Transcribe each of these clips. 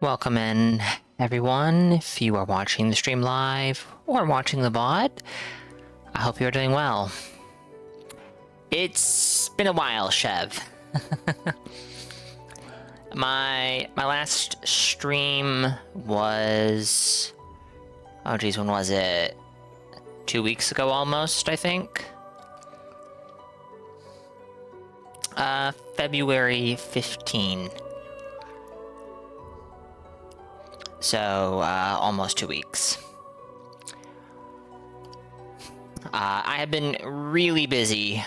Welcome in, everyone. If you are watching the stream live or watching the VOD, I hope you're doing well. It's been a while, Chev. My last stream was... oh geez, when was it? 2 weeks ago almost, I think. February 15. So, almost 2 weeks. I have been really busy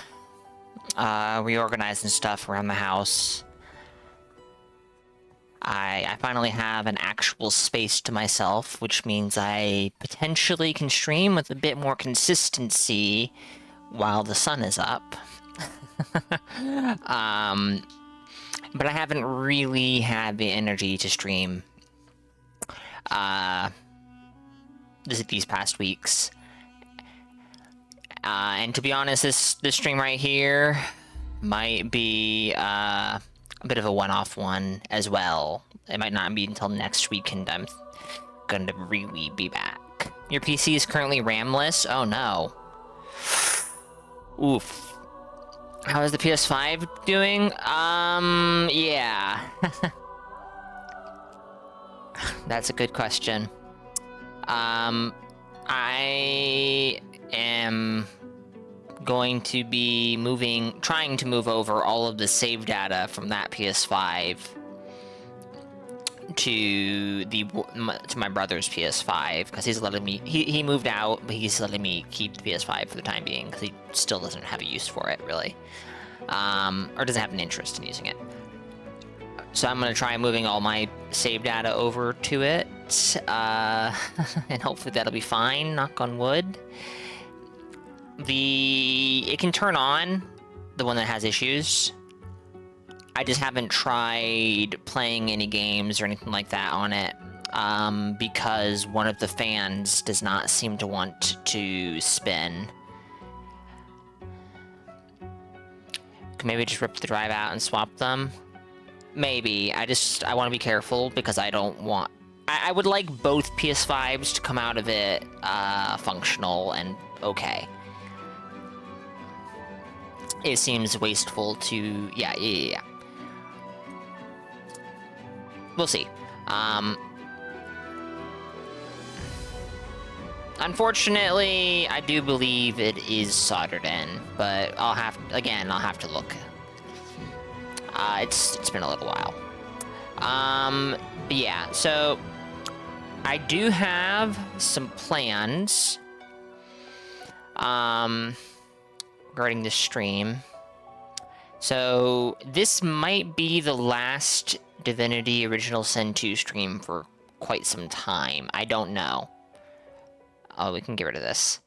reorganizing stuff around the house. I finally have an actual space to myself, which means I potentially can stream with a bit more consistency while the sun is up. But I haven't really had the energy to stream these past weeks. And to be honest, this stream right here might be a bit of a one-off one as well. It might not be until next weekend I'm going to really be back. Your PC is currently RAM-less? Oh no. Oof. How is the PS5 doing? Yeah. That's a good question. I am going to be trying to move over all of the save data from that PS5 to my brother's PS5, because he's letting me, he moved out, but he's letting me keep the PS5 for the time being, because he still doesn't have a use for it, really. Or doesn't have an interest in using it. So I'm going to try moving all my save data over to it, and hopefully that'll be fine, knock on wood. It can turn on, the one that has issues. I just haven't tried playing any games or anything like that on it, because one of the fans does not seem to want to spin. Maybe just rip the drive out and swap them. Maybe. I want to be careful because I don't want... I would like both PS5s to come out of it functional and okay. It seems wasteful to... Yeah. We'll see. Unfortunately, I do believe it is soldered in, but I'll have to look. It's been a little while. But yeah, so I do have some plans regarding this stream. So this might be the last Divinity Original Sin 2 stream for quite some time. I don't know. Oh, we can get rid of this.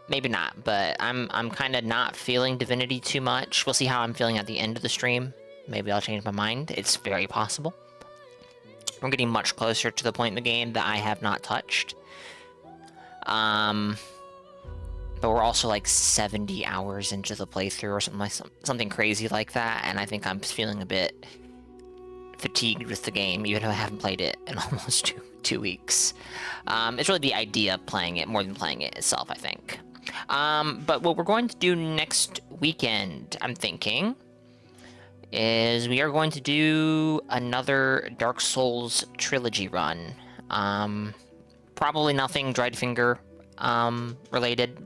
Maybe not, but I'm kind of not feeling Divinity too much. We'll see how I'm feeling at the end of the stream. Maybe I'll change my mind. It's very possible. We're getting much closer to the point in the game that I have not touched. But we're also like 70 hours into the playthrough or something crazy like that, and I think I'm feeling a bit fatigued with the game, even though I haven't played it in almost two weeks. It's really the idea of playing it more than playing it itself, I think. But what we're going to do next weekend, I'm thinking, is we are going to do another Dark Souls trilogy run. Probably nothing Dried Finger related.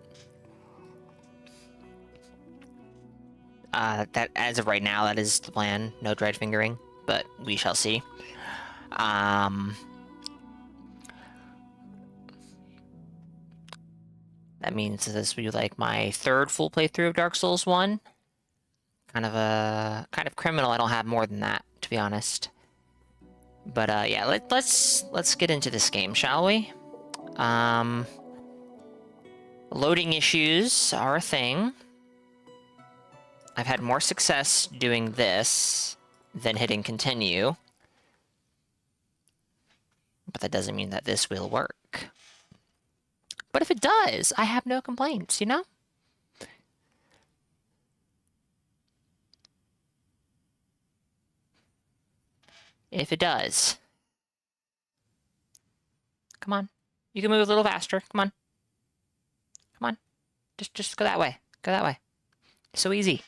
That as of right now, that is the plan. No dried fingering, but we shall see. That means this will be like my third full playthrough of Dark Souls 1. Kind of criminal. I don't have more than that, to be honest. But yeah, let's get into this game, shall we? Loading issues are a thing. I've had more success doing this than hitting continue. But that doesn't mean that this will work. But if it does, I have no complaints, you know? If it does. Come on. You can move a little faster. Come on. Come on. Just go that way. Go that way. It's so easy.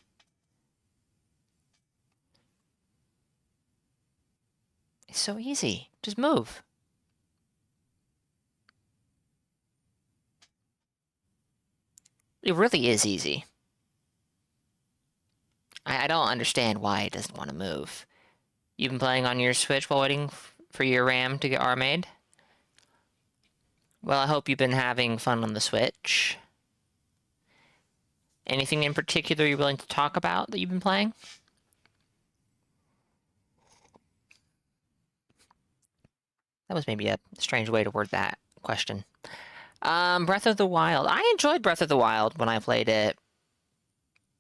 It's so easy. Just move. It really is easy. I don't understand why it doesn't want to move. You've been playing on your Switch while waiting for your RAM to get R-made? Well, I hope you've been having fun on the Switch. Anything in particular you're willing to talk about that you've been playing? That was maybe a strange way to word that question. Breath of the Wild. I enjoyed Breath of the Wild when I played it.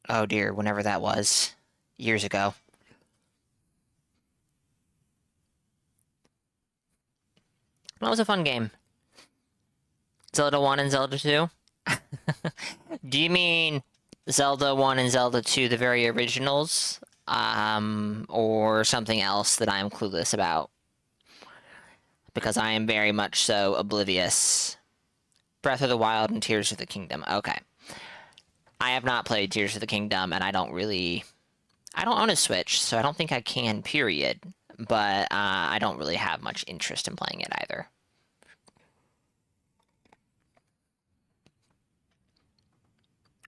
Oh dear, whenever that was. Years ago. That was a fun game. Zelda 1 and Zelda 2? Do you mean Zelda 1 and Zelda 2, the very originals? Or something else that I'm clueless about? Because I am very much so oblivious. Breath of the Wild and Tears of the Kingdom. Okay. I have not played Tears of the Kingdom, and I don't own a Switch, so I don't think I can, period. But I don't really have much interest in playing it either.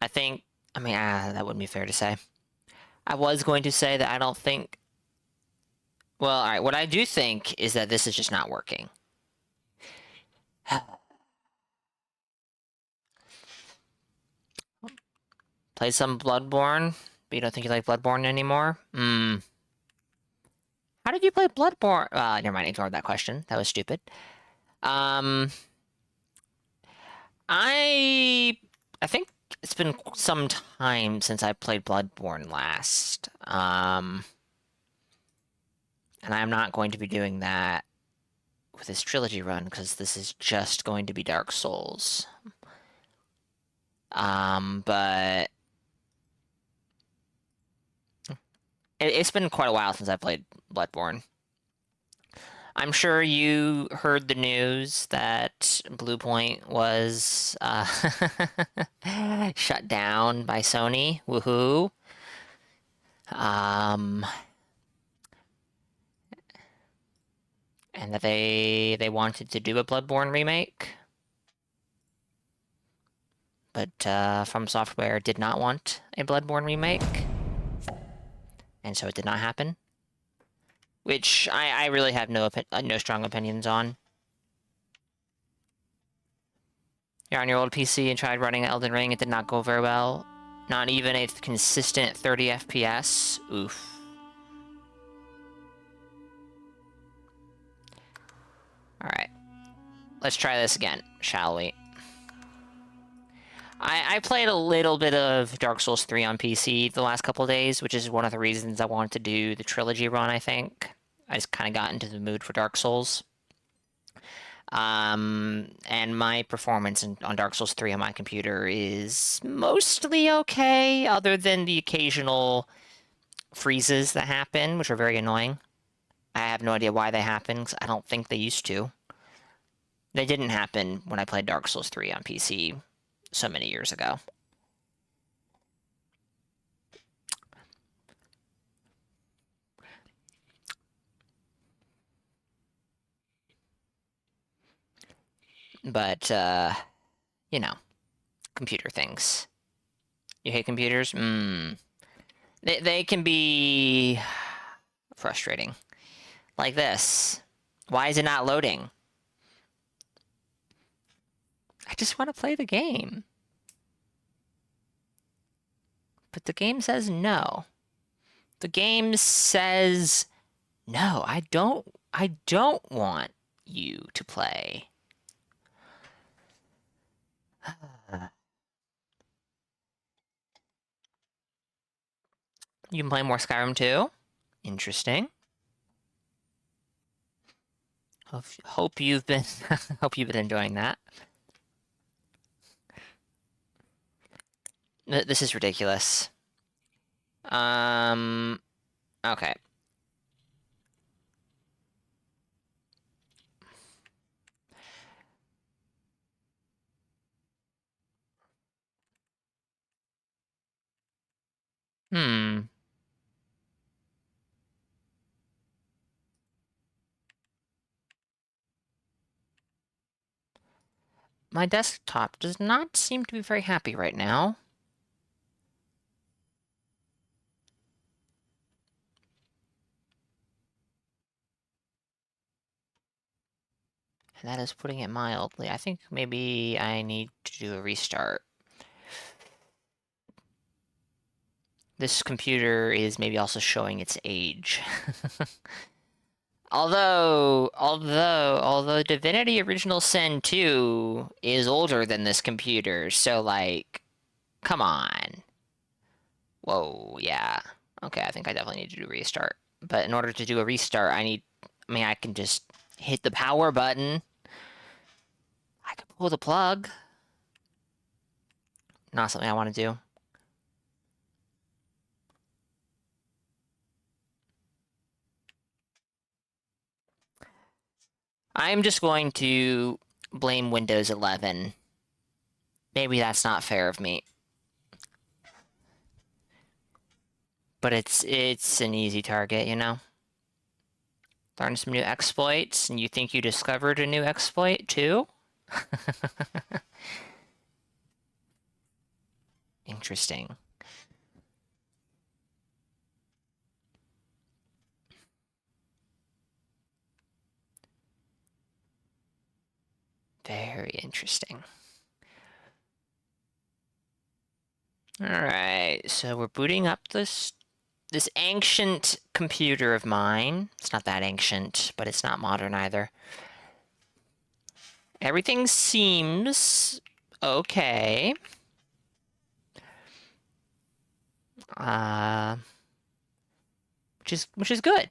I mean, that wouldn't be fair to say. I was going to say that I don't think... Well, alright, what I do think is that this is just not working. Play some Bloodborne, but you don't think you like Bloodborne anymore? How did you play Bloodborne? Never mind, ignore that question. That was stupid. I think it's been some time since I played Bloodborne last. And I'm not going to be doing that with this trilogy run, because this is just going to be Dark Souls. But it's been quite a while since I played Bloodborne. I'm sure you heard the news that Blue Point was shut down by Sony. Woohoo! And that they wanted to do a Bloodborne remake, but From Software did not want a Bloodborne remake, and so it did not happen. Which I really have no strong opinions on. You're on your old PC and tried running Elden Ring, it did not go very well. Not even a consistent 30 FPS. Oof. Alright. Let's try this again, shall we? I played a little bit of Dark Souls 3 on PC the last couple of days, which is one of the reasons I wanted to do the trilogy run, I think. I just kind of got into the mood for Dark Souls. And my performance on Dark Souls 3 on my computer is mostly okay, other than the occasional freezes that happen, which are very annoying. I have no idea why they happen, because I don't think they used to. They didn't happen when I played Dark Souls 3 on PC so many years ago. But, you know, computer things. You hate computers? They can be frustrating. Like this. Why is it not loading? I just want to play the game. But the game says no. The game says, no, I don't want you to play. You can play more Skyrim too? Interesting. Hope you've been hope you've been enjoying that. This is ridiculous. Okay. Hmm. My desktop does not seem to be very happy right now. And that is putting it mildly. I think maybe I need to do a restart. This computer is maybe also showing its age. Although Divinity Original Sin 2 is older than this computer, so like, come on. Whoa, yeah. Okay, I think I definitely need to do a restart. But in order to do a restart, I mean, I can just hit the power button. I could pull the plug. Not something I want to do. I'm just going to blame Windows 11. Maybe that's not fair of me. But it's an easy target, you know? Learn some new exploits, and you think you discovered a new exploit, too? Interesting. Very interesting. Alright, so we're booting up this ancient computer of mine. It's not that ancient, but it's not modern either. Everything seems okay. Which is good.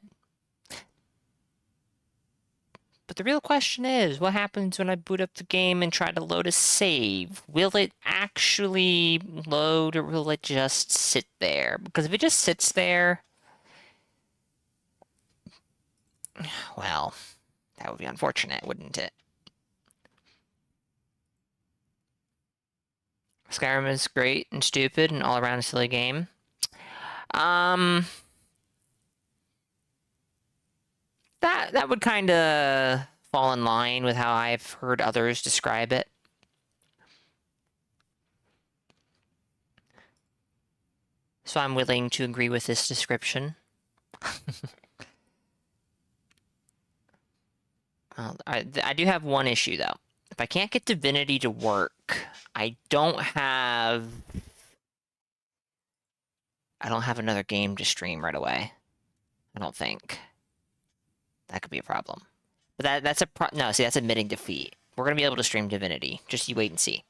But the real question is, what happens when I boot up the game and try to load a save? Will it actually load, or will it just sit there? Because if it just sits there, well, that would be unfortunate, wouldn't it? Skyrim is great and stupid and all around a silly game. That would kind of fall in line with how I've heard others describe it. So I'm willing to agree with this description. I do have one issue, though. If I can't get Divinity to work, I don't have another game to stream right away. I don't think. That could be a problem. But that's no, see, that's admitting defeat. We're gonna be able to stream Divinity. Just you wait and see.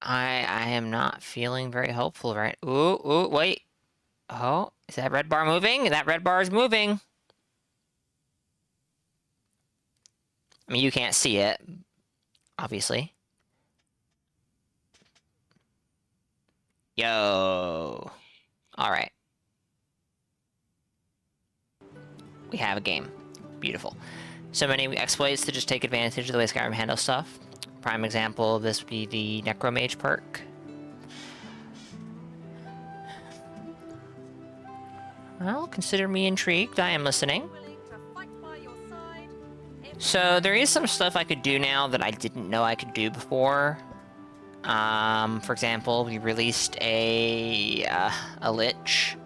I am not feeling very hopeful, right? Ooh, wait. Oh, is that red bar moving? That red bar is moving. I mean, you can't see it, obviously. Yo. All right. We have a game. Beautiful. So many exploits to just take advantage of the way Skyrim handles stuff. Prime example of this would be the Necromage perk. Well, consider me intrigued. I am listening. So there is some stuff I could do now that I didn't know I could do before. For example, we released a Lich.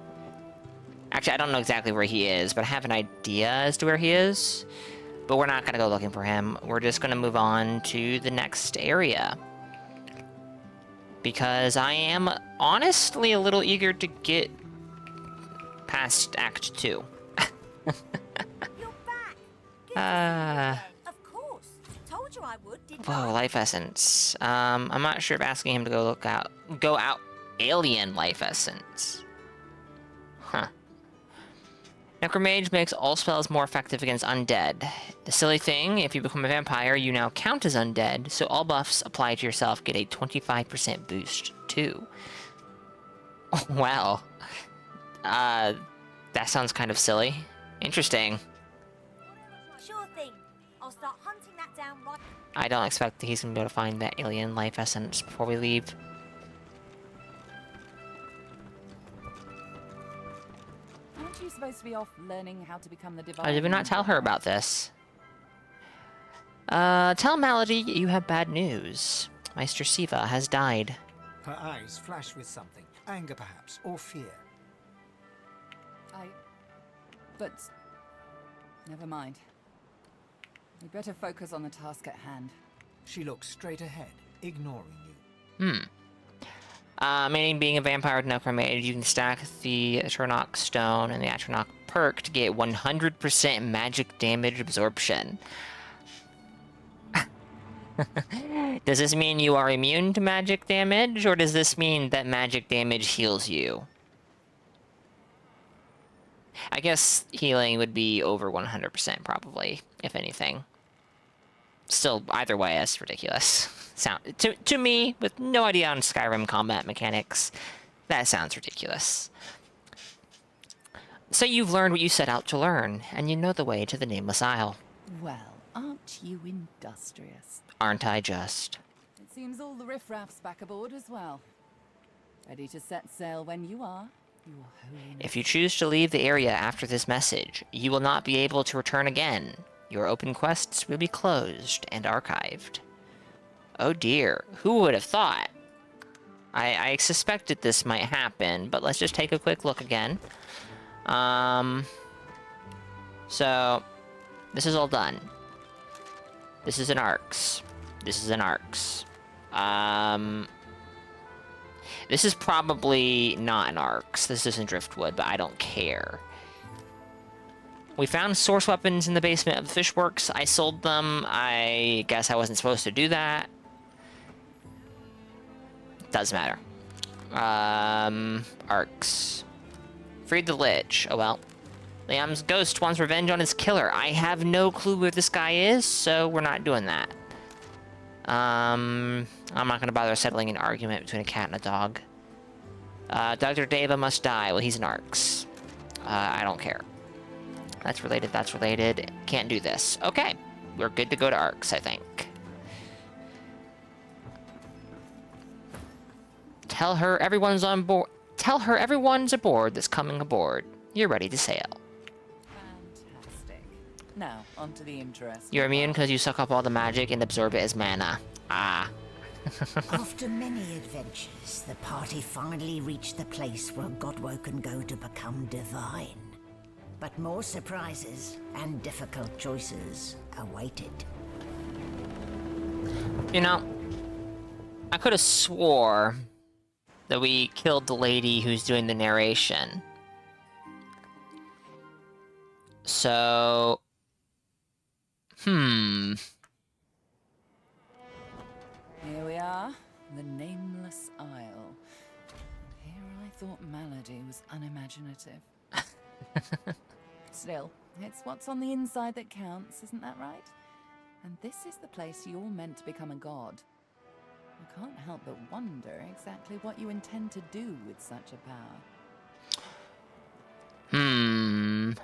Actually, I don't know exactly where he is, but I have an idea as to where he is. But we're not going to go looking for him. We're just going to move on to the next area. Because I am honestly a little eager to get past Act 2. You're back. Of course. Told you I would, didn't Whoa, I? life essence. I'm not sure if asking him to go out alien life essence. Huh. Necromage makes all spells more effective against undead. The silly thing, if you become a vampire, you now count as undead, so all buffs applied to yourself get a 25% boost, too. Oh, wow. That sounds kind of silly. Interesting. Sure thing. I'll start hunting that down right... I don't expect that he's gonna be able to find that alien life essence before we leave. Aren't you supposed to be off learning how to become the divine? Did we not tell her about this? Tell Malady you have bad news. Meister Siva has died. Her eyes flash with something. Anger, perhaps, or fear. But... never mind. We better focus on the task at hand. She looks straight ahead, ignoring you. Meaning being a vampire with necromage, you can stack the Atronach stone and the Atronach perk to get 100% magic damage absorption. Does this mean you are immune to magic damage, or does this mean that magic damage heals you? I guess healing would be over 100% probably, if anything. Still, either way, that's ridiculous. To me, with no idea on Skyrim combat mechanics, that sounds ridiculous. So you've learned what you set out to learn, and you know the way to the Nameless Isle. Well, aren't you industrious? Aren't I just? It seems all the riffraff's back aboard as well. Ready to set sail when you are, Your Holiness. If you choose to leave the area after this message, you will not be able to return again. Your open quests will be closed and archived. Oh dear, who would have thought? I suspected this might happen, but let's just take a quick look again. So, this is all done. This is an Arcs. This is an Arcs. This is probably not an Arcs. This isn't Driftwood, but I don't care. We found source weapons in the basement of the Fishworks. I sold them. I guess I wasn't supposed to do that. Doesn't matter. Arcs. Freed the Lich. Oh well. Liam's ghost wants revenge on his killer. I have no clue where this guy is, so we're not doing that. I'm not gonna bother settling an argument between a cat and a dog. Dr. Deva must die. Well, he's an Arcs. I don't care. That's related, that's related. Can't do this. Okay. We're good to go to Arcs, I think. Tell her everyone's on board. Tell her everyone's aboard that's coming aboard. You're ready to sail. Fantastic. Now, on to the interest. You're immune because you suck up all the magic and absorb it as mana. Ah. After many adventures, the party finally reached the place where Godwo can go to become divine. But more surprises and difficult choices awaited. You know, I could have swore that we killed the lady who's doing the narration. So... Here we are, the Nameless Isle. Here I thought Malady was unimaginative. Still, it's what's on the inside that counts, isn't that right? And this is the place you're meant to become a god. I can't help but wonder exactly what you intend to do with such a power.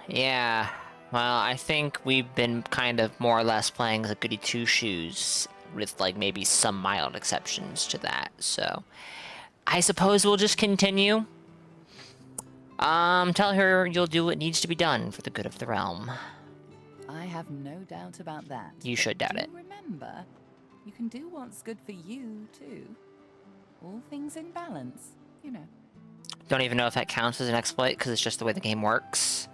Yeah. Well, I think we've been kind of more or less playing as a goody two-shoes, with, like, maybe some mild exceptions to that, so... I suppose we'll just continue. Tell her you'll do what needs to be done for the good of the realm. I have no doubt about that. You should doubt it. Remember, you can do what's good for you, too. All things in balance, you know. Don't even know if that counts as an exploit, because it's just the way the game works.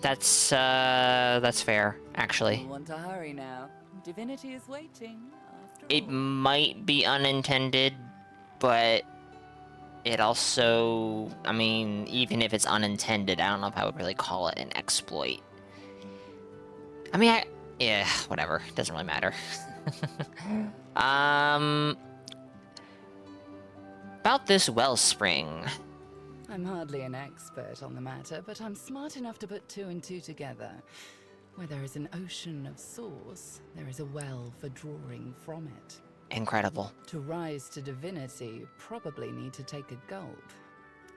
That's fair, actually. You want to hurry now. Divinity is waiting, after all. It might be unintended, but it also... I mean, even if it's unintended, I don't know if I would really call it an exploit. I mean, Yeah, whatever. Doesn't really matter. About this wellspring. I'm hardly an expert on the matter, but I'm smart enough to put 2 and 2 together. Where there is an ocean of source, there is a well for drawing from it. Incredible. To rise to divinity, you probably need to take a gulp.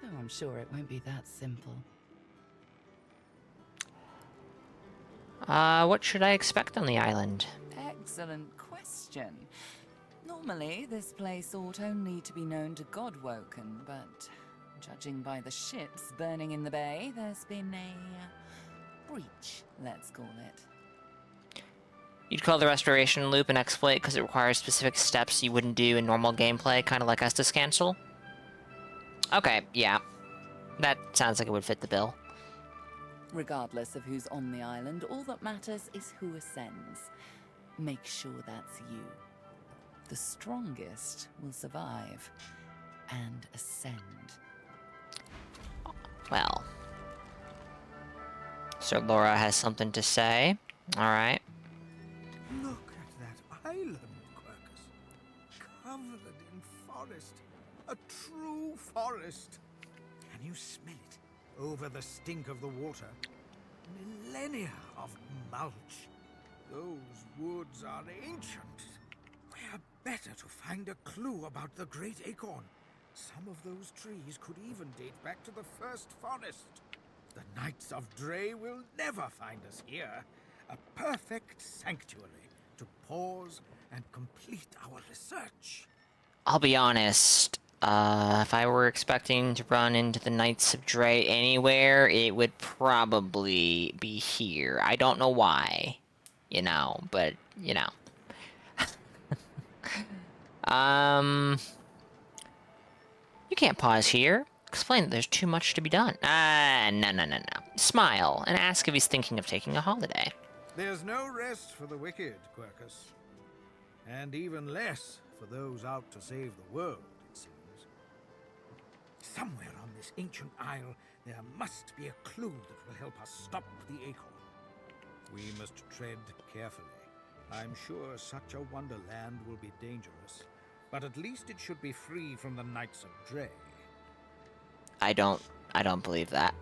Though I'm sure it won't be that simple. What should I expect on the island? Excellent question. Normally, this place ought only to be known to Godwoken, but judging by the ships burning in the bay, there's been a breach, let's call it. You'd call the restoration loop an exploit because it requires specific steps you wouldn't do in normal gameplay, kind of like Estus Cancel? Okay, yeah. That sounds like it would fit the bill. Regardless of who's on the island, all that matters is who ascends. Make sure that's you. The strongest will survive and ascend. Well. Sir Laura has something to say. Alright. Look at that island, Quercus. Covered in forest. A true forest. Can you smell it? Over the stink of the water. Millennia of mulch. Those woods are ancient. Where better to find a clue about the Great Acorn? Some of those trees could even date back to the first forest. The Knights of Dre will never find us here. A perfect sanctuary to pause and complete our research. I'll be honest. If I were expecting to run into the Knights of Dre anywhere, it would probably be here. I don't know why. You know, but, you know. You can't pause here. Explain that there's too much to be done. No. Smile and ask if he's thinking of taking a holiday. There's no rest for the wicked, Quercus. And even less for those out to save the world, it seems. Somewhere on this ancient isle, there must be a clue that will help us stop the Acorn. We must tread carefully. I'm sure such a wonderland will be dangerous, but at least it should be free from the Knights of Dre. I don't believe that.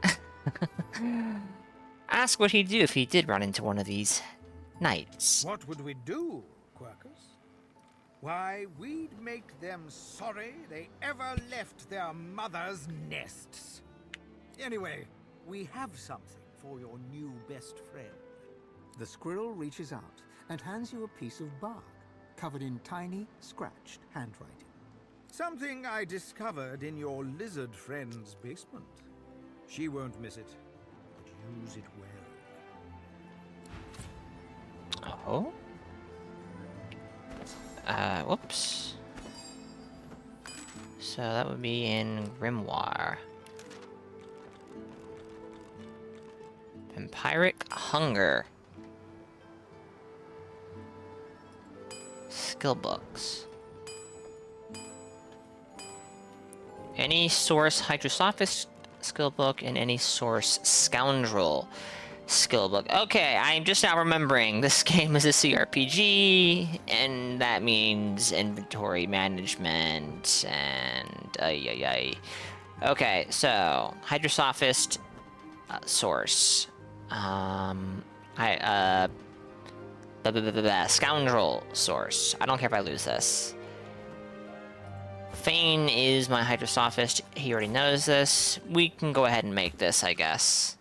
Ask what he'd do if he did run into one of these knights. What would we do, Quercus? Why, we'd make them sorry they ever left their mother's nests. Anyway, we have something for your new best friend. The squirrel reaches out and hands you a piece of bark, covered in tiny, scratched handwriting. Something I discovered in your lizard friend's basement. She won't miss it, but use it well. Oh? Whoops. So that would be in Grimoire. Vampiric Hunger. Skill books. Any source Hydrosophist skill book and any source Scoundrel skill book. Okay, I'm just now remembering this game is a CRPG, and that means inventory management and Okay, so Hydrosophist source. Scoundrel source. I don't care if I lose this. Fane is my Hydrosophist. He already knows this. We can go ahead and make this, I guess.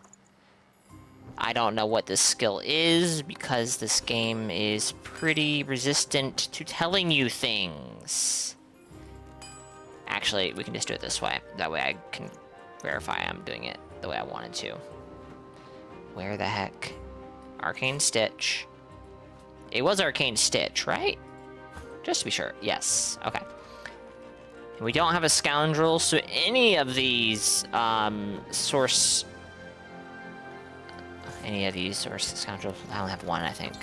I don't know what this skill is, because this game is pretty resistant to telling you things. Actually, we can just do it this way. That way I can verify I'm doing it the way I wanted to. Where the heck? Arcane Stitch. It was Arcane Stitch, right? Just to be sure. Yes. Okay. We don't have a Scoundrel, so any of these source Scoundrels, I only have one, I think.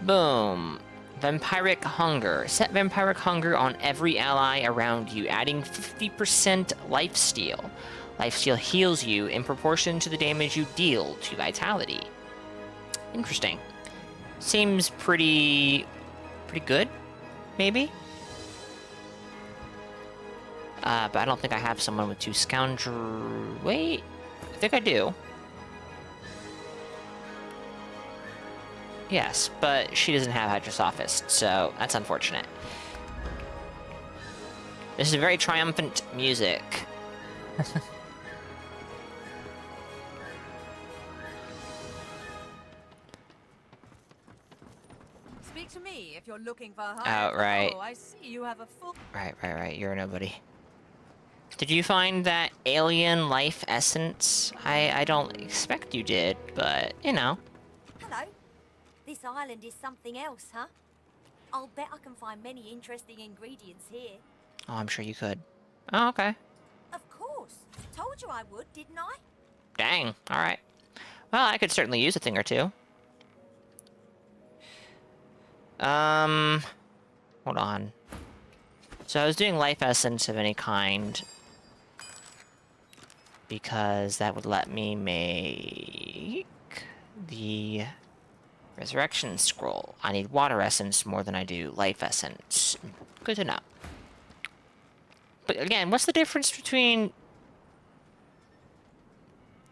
Boom. Vampiric Hunger. Set Vampiric Hunger on every ally around you, adding 50% lifesteal. Lifesteal heals you in proportion to the damage you deal to Vitality. Interesting. Seems pretty good, maybe. But I don't think I have someone with 2 scoundrel. Wait, I think I do. Yes, but she doesn't have Hydrosophist, so that's unfortunate. This is very triumphant music. Speak to me if you're looking for her. Oh, right. Oh, I see you have a full... Right. You're a nobody. Did you find that alien life essence? I don't expect you did, but, you know. Hello. This island is something else, huh? I'll bet I can find many interesting ingredients here. Oh, I'm sure you could. Oh, okay. Of course. Told you I would, didn't I? Dang, alright. Well, I could certainly use a thing or two. Hold on. So I was doing life essence of any kind, because that would let me make the resurrection scroll. I need water essence more than I do life essence. Good to know. But again, what's the difference between...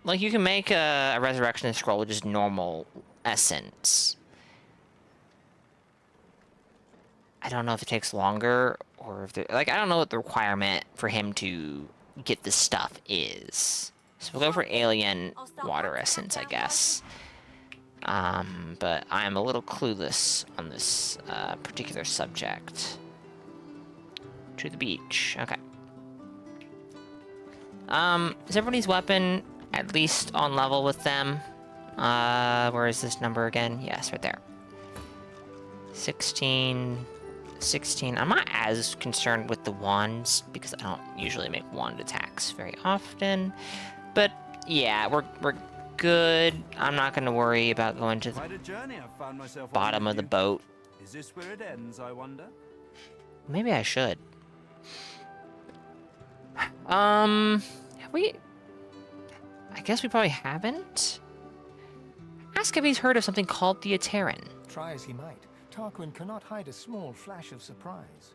Like, you can make a resurrection scroll with just normal essence. I don't know if it takes longer, or if... Like, I don't know what the requirement for him to get this stuff is. So we'll go for alien water essence, I guess. But I'm a little clueless on this particular subject. To the beach. Okay. Is everybody's weapon at least on level with them? Where is this number again? Yes, right there. 16. I'm not as concerned with the wands, because I don't usually make wand attacks very often. But, yeah, we're good. I'm not going to worry about going to the bottom of the boat. Is this where it ends, I wonder? Maybe I should. Have we... I guess we probably haven't. Ask if he's heard of something called the Ateran. Try as he might, Tarquin cannot hide a small flash of surprise.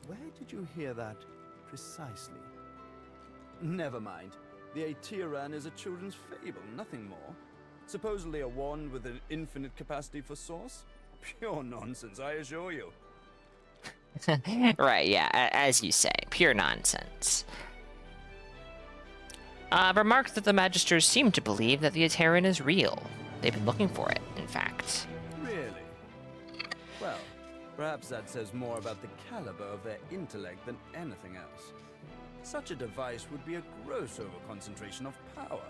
Where did you hear that precisely? Never mind. The Ateran is a children's fable, nothing more. Supposedly a wand with an infinite capacity for source? Pure nonsense, I assure you. Right, yeah, as you say, pure nonsense. Remarked that the Magisters seem to believe that the Ateran is real. They've been looking for it, in fact. Really? Well, perhaps that says more about the caliber of their intellect than anything else. Such a device would be a gross overconcentration of power.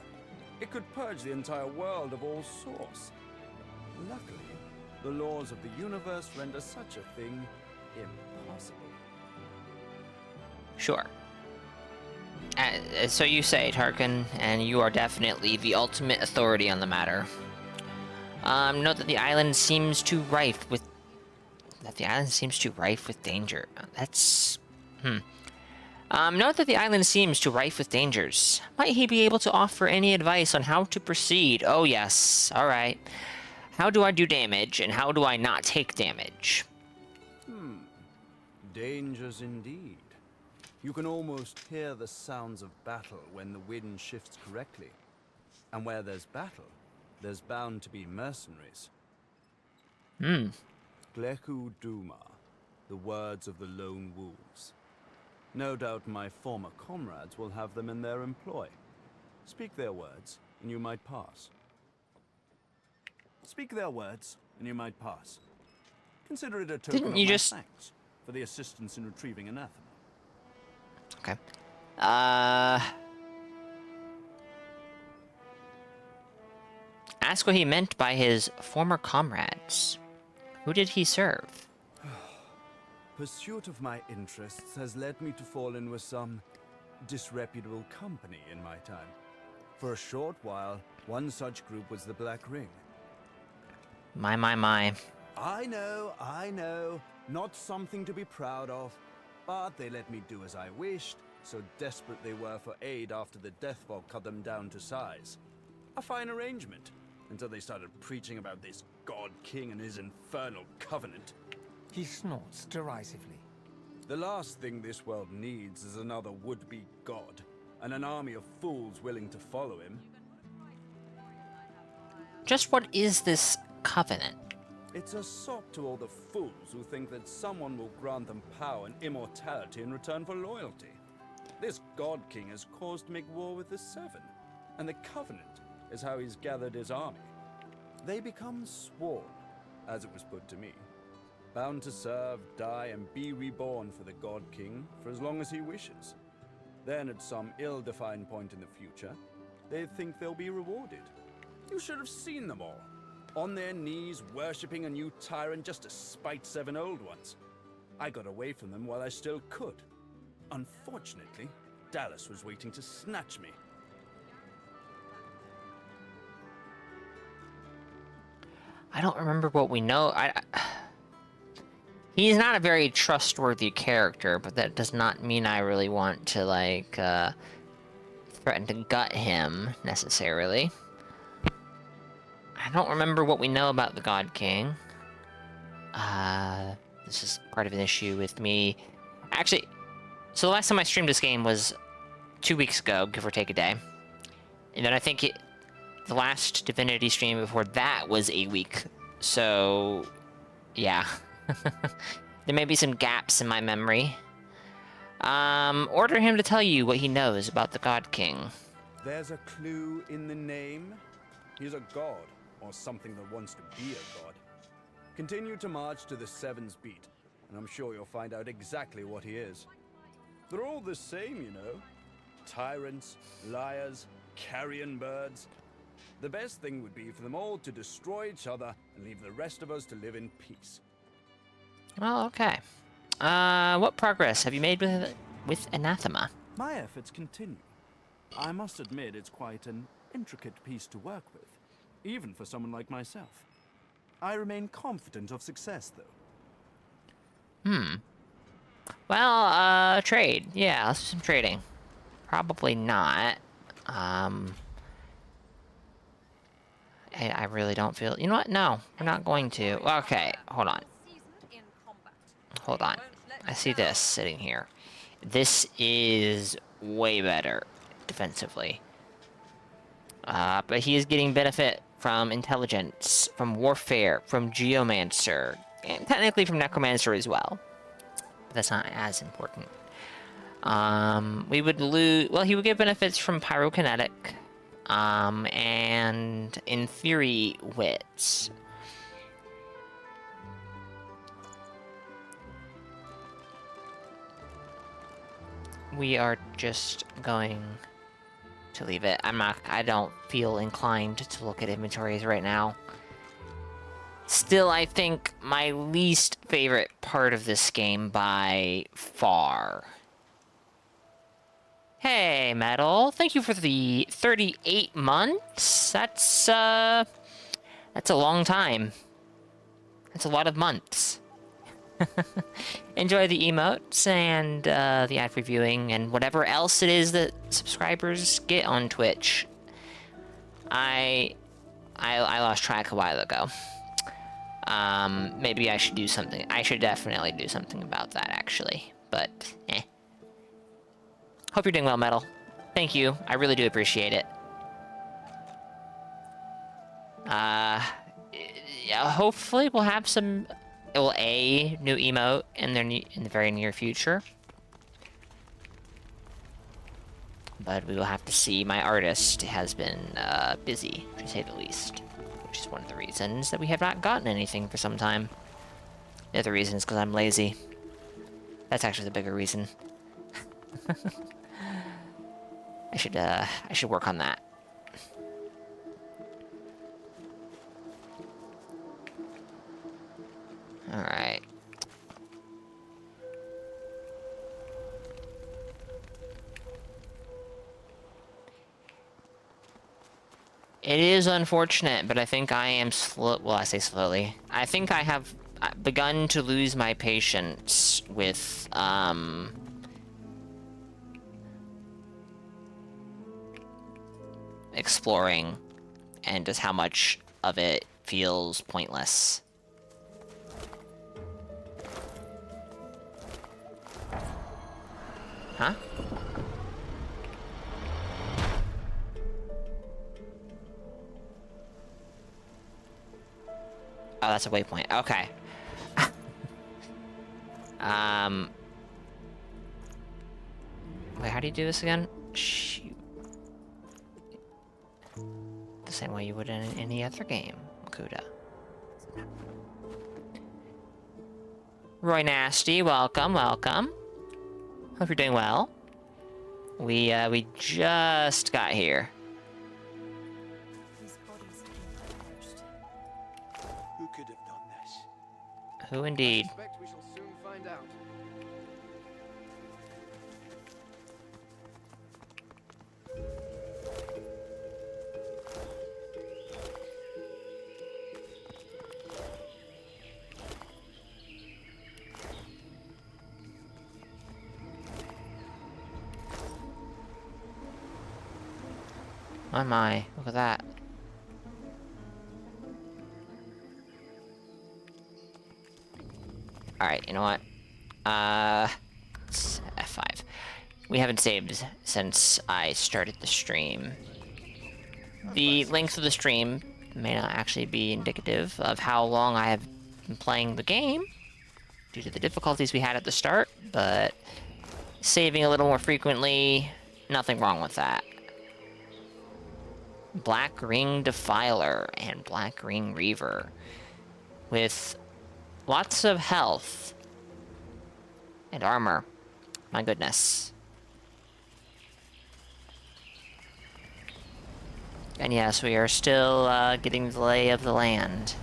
It could purge the entire world of all source. Luckily, the laws of the universe render such a thing impossible. Sure. So you say, Tarkin, and you are definitely the ultimate authority on the matter. Note that the island seems too rife with... danger. That's... Note that the island seems too rife with dangers. Might he be able to offer any advice on how to proceed? Oh yes, alright. How do I do damage, and how do I not take damage? Dangers indeed. You can almost hear the sounds of battle when the wind shifts correctly. And where there's battle, there's bound to be mercenaries. Gleku Duma, the words of the lone wolves. No doubt my former comrades will have them in their employ. Speak their words, and you might pass. Speak their words, and you might pass. Consider it a token Didn't of you my just... thanks for the assistance in retrieving anathema. Okay. Ask what he meant by his former comrades. Who did he serve? Pursuit of my interests has led me to fall in with some disreputable company in my time. For a short while, one such group was the Black Ring. My. I know. Not something to be proud of. But they let me do as I wished, so desperate they were for aid after the death fog cut them down to size. A fine arrangement, until they started preaching about this God King and his infernal covenant. He snorts derisively. The last thing this world needs is another would-be god, and an army of fools willing to follow him. Just what is this covenant? It's a sop to all the fools who think that someone will grant them power and immortality in return for loyalty. This God King has caused to make war with the Seven, and the Covenant is how he's gathered his army. They become sworn, as it was put to me, bound to serve, die, and be reborn for the God King for as long as he wishes. Then, at some ill-defined point in the future, they think they'll be rewarded. You should have seen them all, on their knees, worshipping a new tyrant just to spite 7 old ones. I got away from them while I still could. Unfortunately, Dallas was waiting to snatch me. I don't remember what we know. He's not a very trustworthy character, but that does not mean I really want to, like, threaten to gut him, necessarily. I don't remember what we know about the God King. This is part of an issue with me. Actually, so the last time I streamed this game was 2 weeks ago, give or take a day. And then I think the last Divinity stream before that was a week. So, yeah. There may be some gaps in my memory. Order him to tell you what he knows about the God King. There's a clue in the name. He's a god, or something that wants to be a god. Continue to march to the Seven's beat, and I'm sure you'll find out exactly what he is. They're all the same, you know. Tyrants, liars, carrion birds. The best thing would be for them all to destroy each other and leave the rest of us to live in peace. Well, okay. What progress have you made with Anathema? My efforts continue. I must admit it's quite an intricate piece to work with, even for someone like myself. I remain confident of success, though. Well, trade. Yeah, let's do some trading. Probably not. I really don't feel... You know what? No, we're not going to. Okay, hold on. Hold on. I see this sitting here. This is way better defensively. But he is getting benefit from intelligence, from warfare, from geomancer, and technically from necromancer as well. But that's not as important. We would lose... Well, he would get benefits from pyrokinetic, and in theory, wits. We are just going to leave it. I don't feel inclined to look at inventories right now. Still, I think my least favorite part of this game by far. Hey, Metal. Thank you for the 38 months. That's a long time. That's a lot of months. Enjoy the emotes and the ad reviewing and whatever else it is that subscribers get on Twitch. I lost track a while ago. Maybe I should do something. I should definitely do something about that, actually. But, Hope you're doing well, Metal. Thank you. I really do appreciate it. Yeah, hopefully we'll have some... a new emote in the very near future. But we will have to see. My artist has been busy, to say the least. Which is one of the reasons that we have not gotten anything for some time. The other reason is because I'm lazy. That's actually the bigger reason. I should work on that. Alright. It is unfortunate, but I think I am slow. Well, I say slowly. I think I have begun to lose my patience with, exploring and just how much of it feels pointless. Huh? Oh, that's a waypoint. Okay. Wait, how do you do this again? Shoot. The same way you would in any other game, Kuda. Roy Nasty, welcome, welcome. Hope you're doing well. We just got here. These bodies have been purged. Who could have done this? Who indeed? Expect we shall soon find out. Oh my, look at that. Alright, you know what? It's F5. We haven't saved since I started the stream. The length of the stream may not actually be indicative of how long I have been playing the game, due to the difficulties we had at the start, but saving a little more frequently, nothing wrong with that. Black Ring Defiler and Black Ring Reaver with lots of health and armor. My goodness. And yes, we are still getting the lay of the land.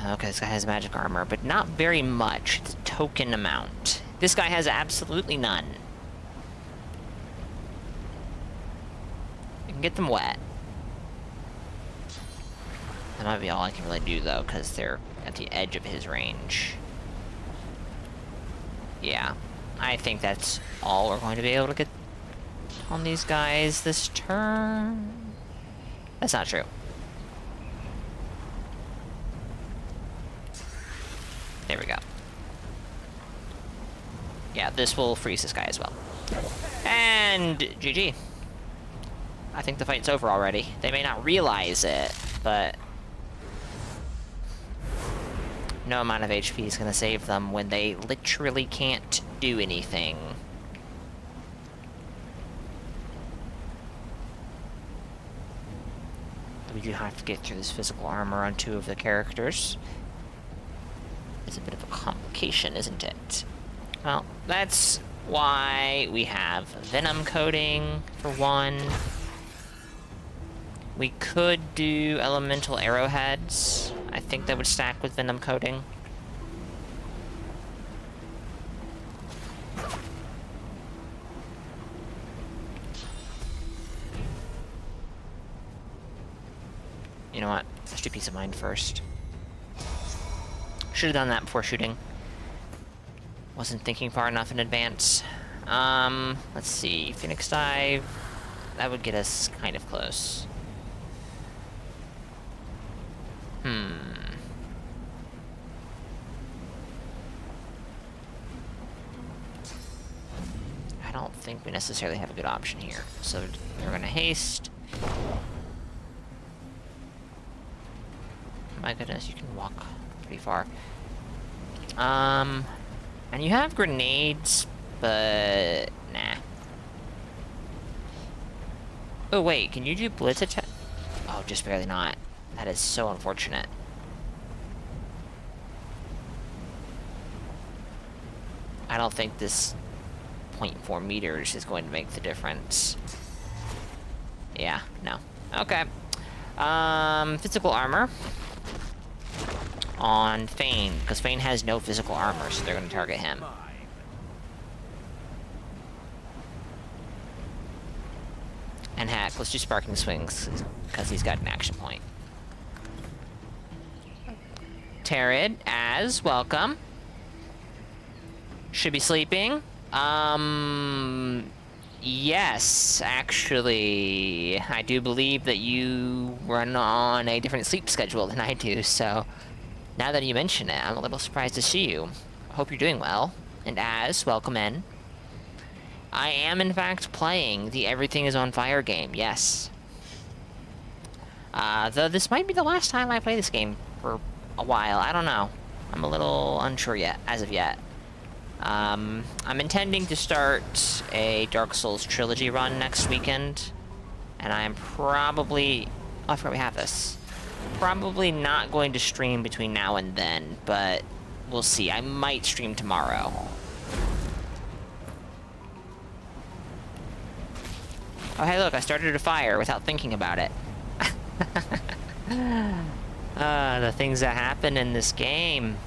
Okay, this guy has magic armor, but not very much. It's a token amount. This guy has absolutely none. Can get them wet. That might be all I can really do, though, because they're at the edge of his range. Yeah, I think that's all we're going to be able to get on these guys this turn. That's not true. There we go. Yeah, this will freeze this guy as well. And GG. I think the fight's over already. They may not realize it, but no amount of HP is going to save them when they literally can't do anything. We do have to get through this physical armor on 2 of the characters. It's a bit of a complication, isn't it? Well, that's why we have Venom coating for 1. We could do elemental arrowheads. I think that would stack with venom coating. You know what? Let's do peace of mind first. Should have done that before shooting. Wasn't thinking far enough in advance. Let's see. Phoenix Dive. That would get us kind of close. I don't think we necessarily have a good option here. So we're gonna haste. My goodness, you can walk pretty far. And you have grenades, but nah. Oh wait, can you do blitz attack? Oh, just barely not. That is so unfortunate. I don't think this 0.4 meters is going to make the difference. Yeah, no. Okay. Physical armor on Fane, because Fane has no physical armor, so they're going to target him. And Hack, let's do Sparking Swings, because he's got an action point. Terrid, as welcome. Should be sleeping. Yes, actually, I do believe that you run on a different sleep schedule than I do, so now that you mention it, I'm a little surprised to see you. I hope you're doing well, and welcome in. I am, in fact, playing the Everything is on Fire game, yes. Though this might be the last time I play this game for a while, I don't know. I'm a little unsure yet, as of yet. I'm intending to start a Dark Souls trilogy run next weekend, and I'm probably... Oh, I forgot we have this. Probably not going to stream between now and then, but we'll see. I might stream tomorrow. Oh, hey, look, I started a fire without thinking about it. The things that happen in this game.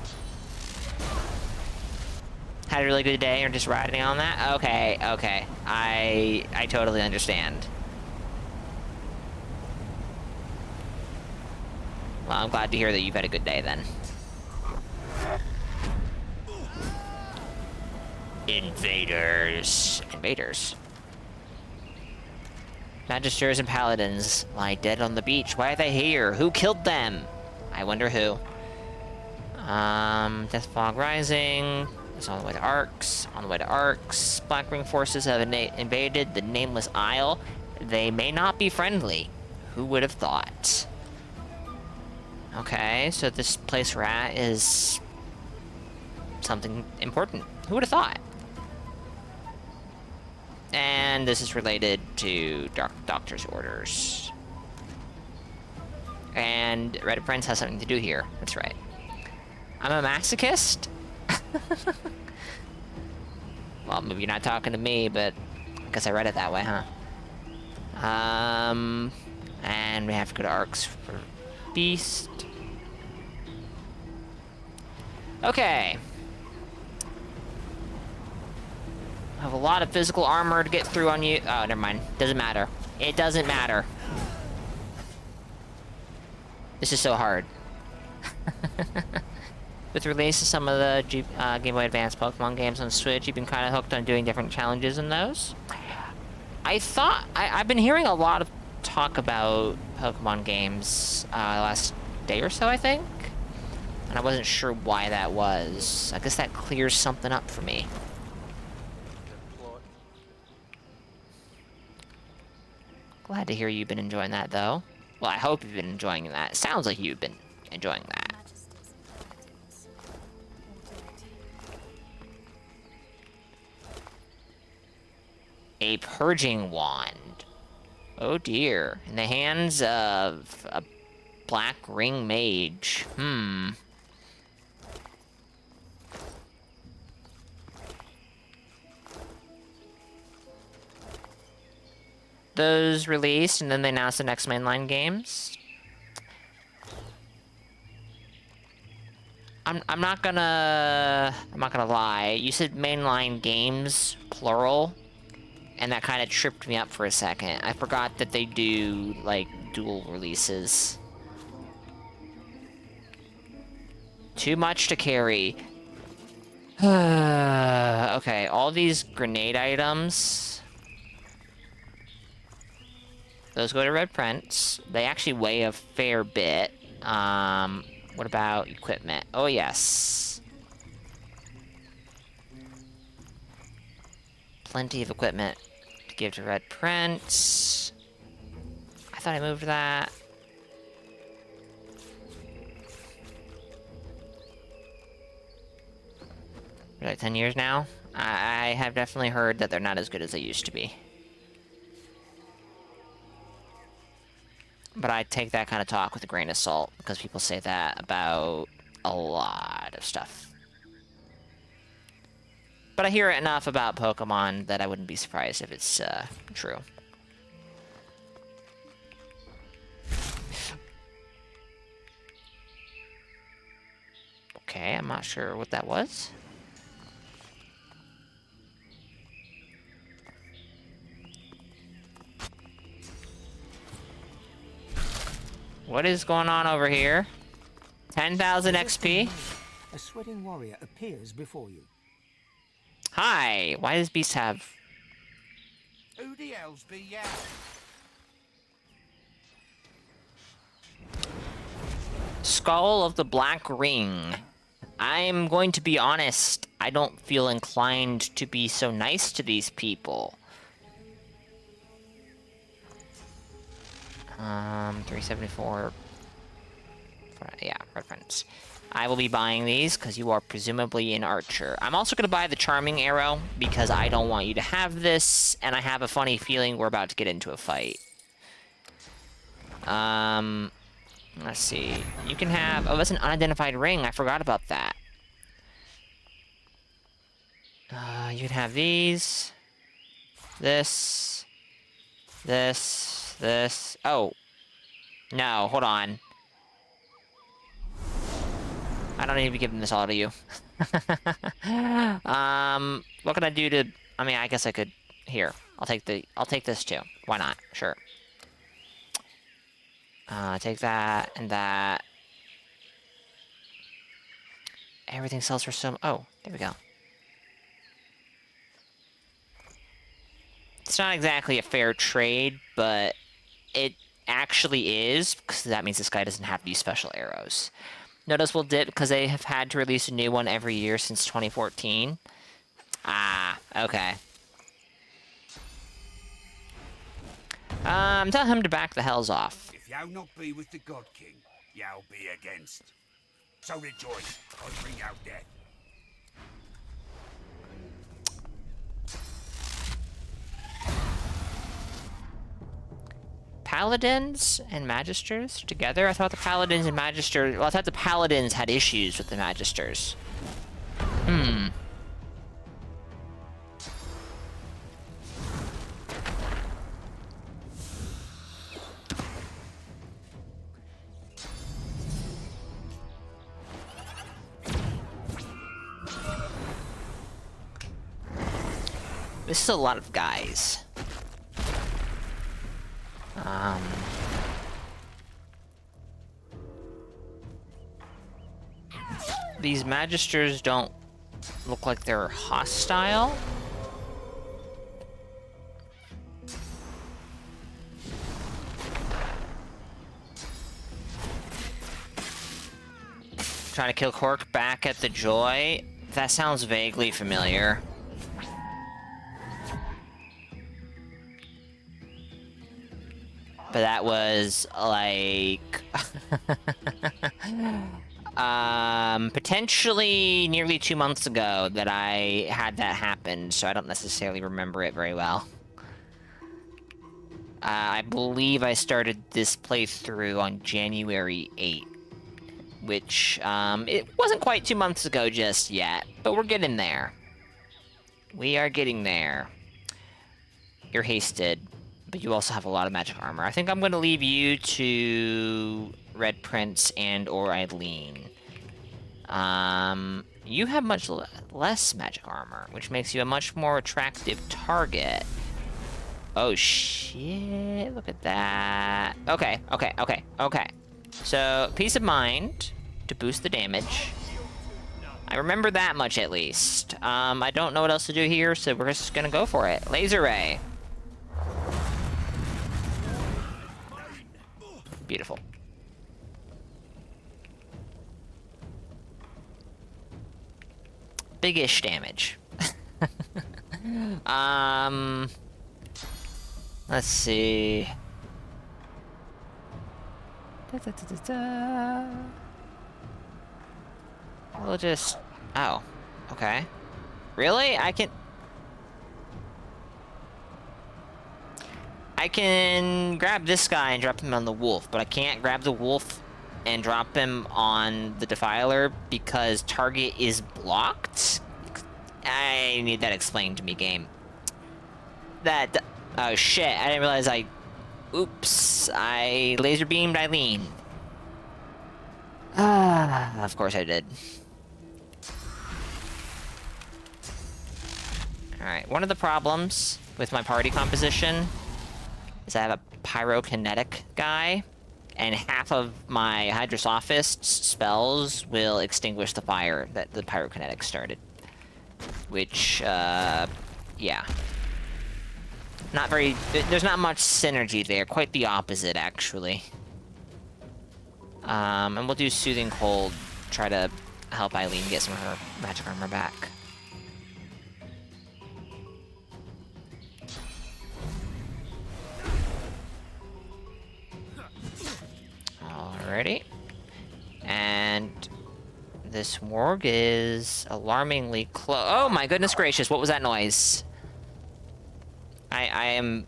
Had a really good day, or just riding on that? Okay, okay. I totally understand. Well, I'm glad to hear that you've had a good day, then. Invaders. Invaders. Magisters and paladins lie dead on the beach. Why are they here? Who killed them? I wonder who. Death Fog Rising. It's on the way to Arcs. On the way to Arcs. Blackring forces have invaded the Nameless Isle. They may not be friendly. Who would have thought? Okay, so this place we're at is something important. Who would have thought? And this is related to Dark Doctor's orders. And Reddit Friends has something to do here. That's right. I'm a masochist? Well, maybe you're not talking to me, but I guess I read it that way, huh? And we have to go to Arcs for Beast. Okay. I have a lot of physical armor to get through on you. Oh, never mind. Doesn't matter. It doesn't matter. This is so hard. With the release of some of the Game Boy Advance Pokemon games on Switch, you've been kind of hooked on doing different challenges in those. I thought... I've been hearing a lot of talk about Pokemon games the last day or so, I think. And I wasn't sure why that was. I guess that clears something up for me. Glad to hear you've been enjoying that, though. Well, I hope you've been enjoying that. It sounds like you've been enjoying that. A purging wand. Oh dear. In the hands of a black ring mage. Those released, and then they announced the next mainline games. I'm not gonna lie. You said mainline games, plural, and that kind of tripped me up for a second. I forgot that they do, like, dual releases. Too much to carry. Okay, all these grenade items... Those go to Red Prince. They actually weigh a fair bit. What about equipment? Oh, yes. Plenty of equipment to give to Red Prince. I thought I moved that. For like 10 years now. I have definitely heard that they're not as good as they used to be. But I take that kind of talk with a grain of salt, because people say that about a lot of stuff. But I hear enough about Pokemon that I wouldn't be surprised if it's true. Okay, I'm not sure what that was. What is going on over here? 10,000 XP? A sweating warrior appears before you. Hi! Why does Beast have Who the hell's be ya? Skull of the Black Ring. I'm going to be honest, I don't feel inclined to be so nice to these people. 374. Yeah, red friends. I will be buying these because you are presumably an archer. I'm also going to buy the charming arrow because I don't want you to have this, and I have a funny feeling we're about to get into a fight. Let's see. You can have... Oh, that's an unidentified ring. I forgot about that. You can have these. This. This. Oh. No, hold on. I don't need to be giving this all to you. What can I do to... I mean, I guess I could... Here. I'll take this too. Why not? Sure. Take that and that. Everything sells for some... Oh, there we go. It's not exactly a fair trade, but it actually is, because that means this guy doesn't have these special arrows. Notice we'll dip because they have had to release a new one every year since 2014. Ah, okay. Tell him to back the hells off. If you'll not be with the God King, you'll be against. So rejoice, I bring out death. Paladins and Magisters together? I thought the Paladins and Magisters... Well, I thought the Paladins had issues with the Magisters. This is a lot of guys. These Magisters don't look like they're hostile. Trying to kill Cork back at the Joy. That sounds vaguely familiar. But that was like potentially nearly 2 months ago that I had that happen, so I don't necessarily remember it very well. I believe I started this playthrough on January 8th, which it wasn't quite 2 months ago just yet, but we're getting there. We are getting there. You're hasted. But you also have a lot of magic armor. I think I'm going to leave you to Red Prince and or Eileen. You have much less magic armor, which makes you a much more attractive target. Oh, shit. Look at that. Okay. So, Peace of Mind to boost the damage. I remember that much, at least. I don't know what else to do here, so we're just going to go for it. Laser Ray. Beautiful. Big-ish damage. Let's see. We'll just... Oh. Okay. Really? I can grab this guy and drop him on the wolf, but I can't grab the wolf and drop him on the Defiler because target is blocked? I need that explained to me, game. Oh shit, I didn't realize oops, I laser beamed Eileen. Of course I did. Alright, one of the problems with my party composition is I have a pyrokinetic guy, and half of my Hydrosophist spells will extinguish the fire that the pyrokinetic started. Which, yeah. Not very... There's not much synergy there. Quite the opposite, actually. And we'll do Soothing Cold. Try to help Eileen get some of her magic armor back. Alrighty. And this warg is alarmingly close. Oh my goodness gracious, what was that noise? I am...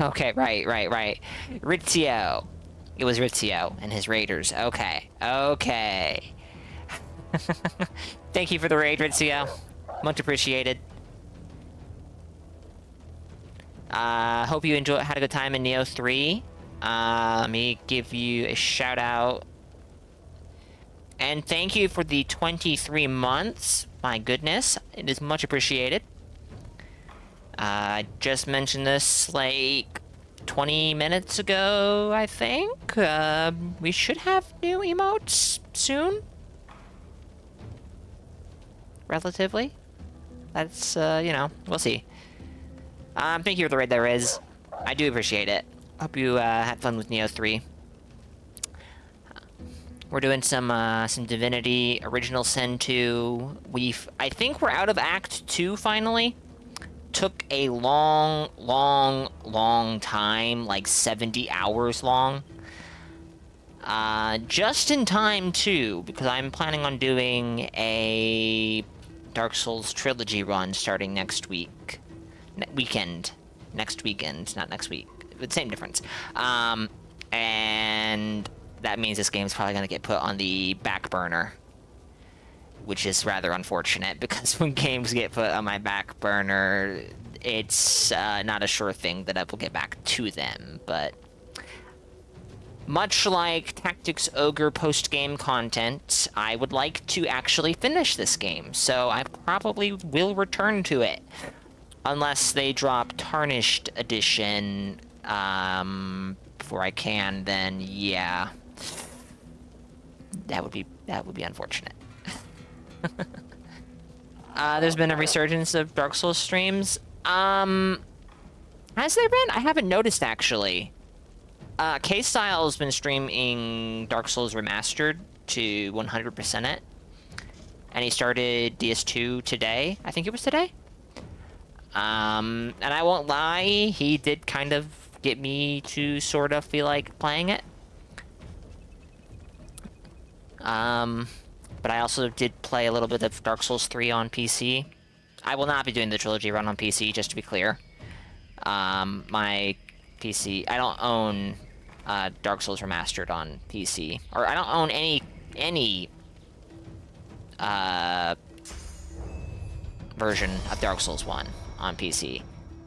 Okay, right. Rizzio. It was Rizzio and his raiders. Okay. Thank you for the raid, Rizzio. Much appreciated. Hope you had a good time in Neo 3. Let me give you a shout out. And thank you for the 23 months. My goodness, it is much appreciated. I just mentioned this like 20 minutes ago, I think. We should have new emotes soon. Relatively. That's, you know, we'll see. Thank you for the raid there, Riz. I do appreciate it. Hope you had fun with Neo 3. We're doing some Divinity Original Sin 2. I think we're out of Act 2 finally. Took a long time, like 70 hours long. Just in time too, because I'm planning on doing a Dark Souls trilogy run starting next week. Next weekend, not next week. The same difference. And that means this game's probably going to get put on the back burner. Which is rather unfortunate, because when games get put on my back burner, it's not a sure thing that I will get back to them. But much like Tactics Ogre post-game content, I would like to actually finish this game. So I probably will return to it. Unless they drop Tarnished Edition before I can, then yeah. That would be unfortunate. There's been a resurgence of Dark Souls streams. Has there been? I haven't noticed, actually. K-Style's been streaming Dark Souls Remastered to 100% it. And he started DS2 today. I think it was today. And I won't lie, he did kind of get me to sort of feel like playing it. But I also did play a little bit of Dark Souls 3 on PC. I will not be doing the trilogy run on PC, just to be clear. My PC... I don't own Dark Souls Remastered on PC. Or I don't own any version of Dark Souls 1 on PC.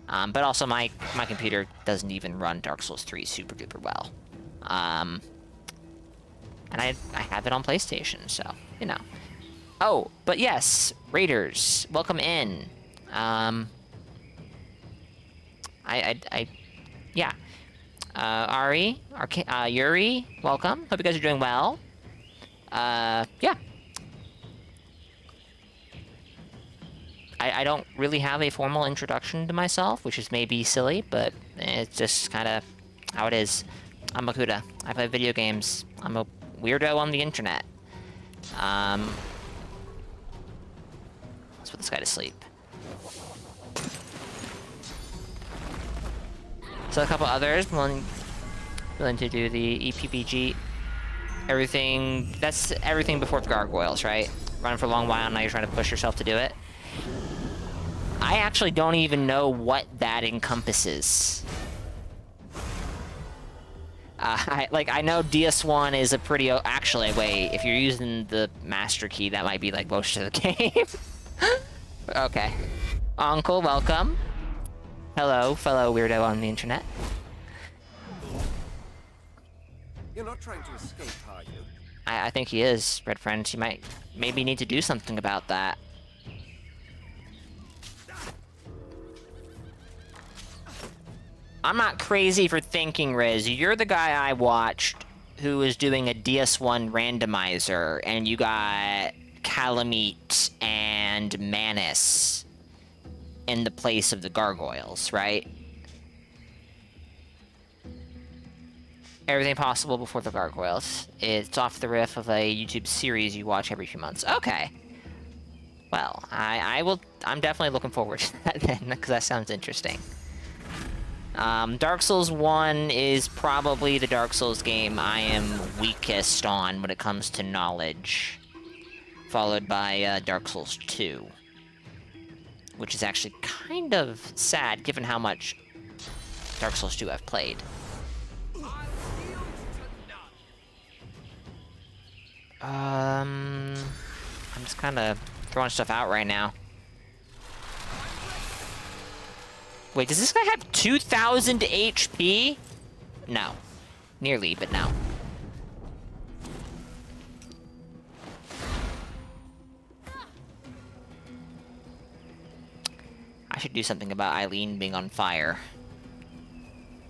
But also my computer doesn't even run Dark Souls 3 super duper well. And I have it on PlayStation, so, you know. Oh, but yes, Raiders, welcome in. Yeah. Ari, Yuri, welcome. Hope you guys are doing well. Yeah. I don't really have a formal introduction to myself, which is maybe silly, but it's just kind of how it is. I'm Makuta. I play video games. I'm a weirdo on the internet. Let's put this guy to sleep. So a couple others willing to do the EPPG. Everything, that's everything before the gargoyles, right? Running for a long while, now you're trying to push yourself to do it. I actually don't even know what that encompasses. I know DS1 is a pretty... Actually, wait, if you're using the master key, that might be, like, most of the game. Okay. Uncle, welcome. Hello, fellow weirdo on the internet. You're not trying to escape, are you? I think he is, Red Friend. You might maybe need to do something about that. I'm not crazy for thinking, Riz. You're the guy I watched who was doing a DS1 randomizer, and you got Calamite and Manus. in the place of the gargoyles, right? Everything possible before the gargoyles. It's off the riff of a YouTube series you watch every few months. Okay. Well, I'm definitely looking forward to that then, because that sounds interesting. Dark Souls 1 is probably the Dark Souls game I am weakest on when it comes to knowledge. Followed by Dark Souls 2. Which is actually kind of sad, given how much Dark Souls 2 I've played. I'm just kind of throwing stuff out right now. Wait, does this guy have 2,000 HP? No. Nearly, but no. I should do something about Eileen being on fire.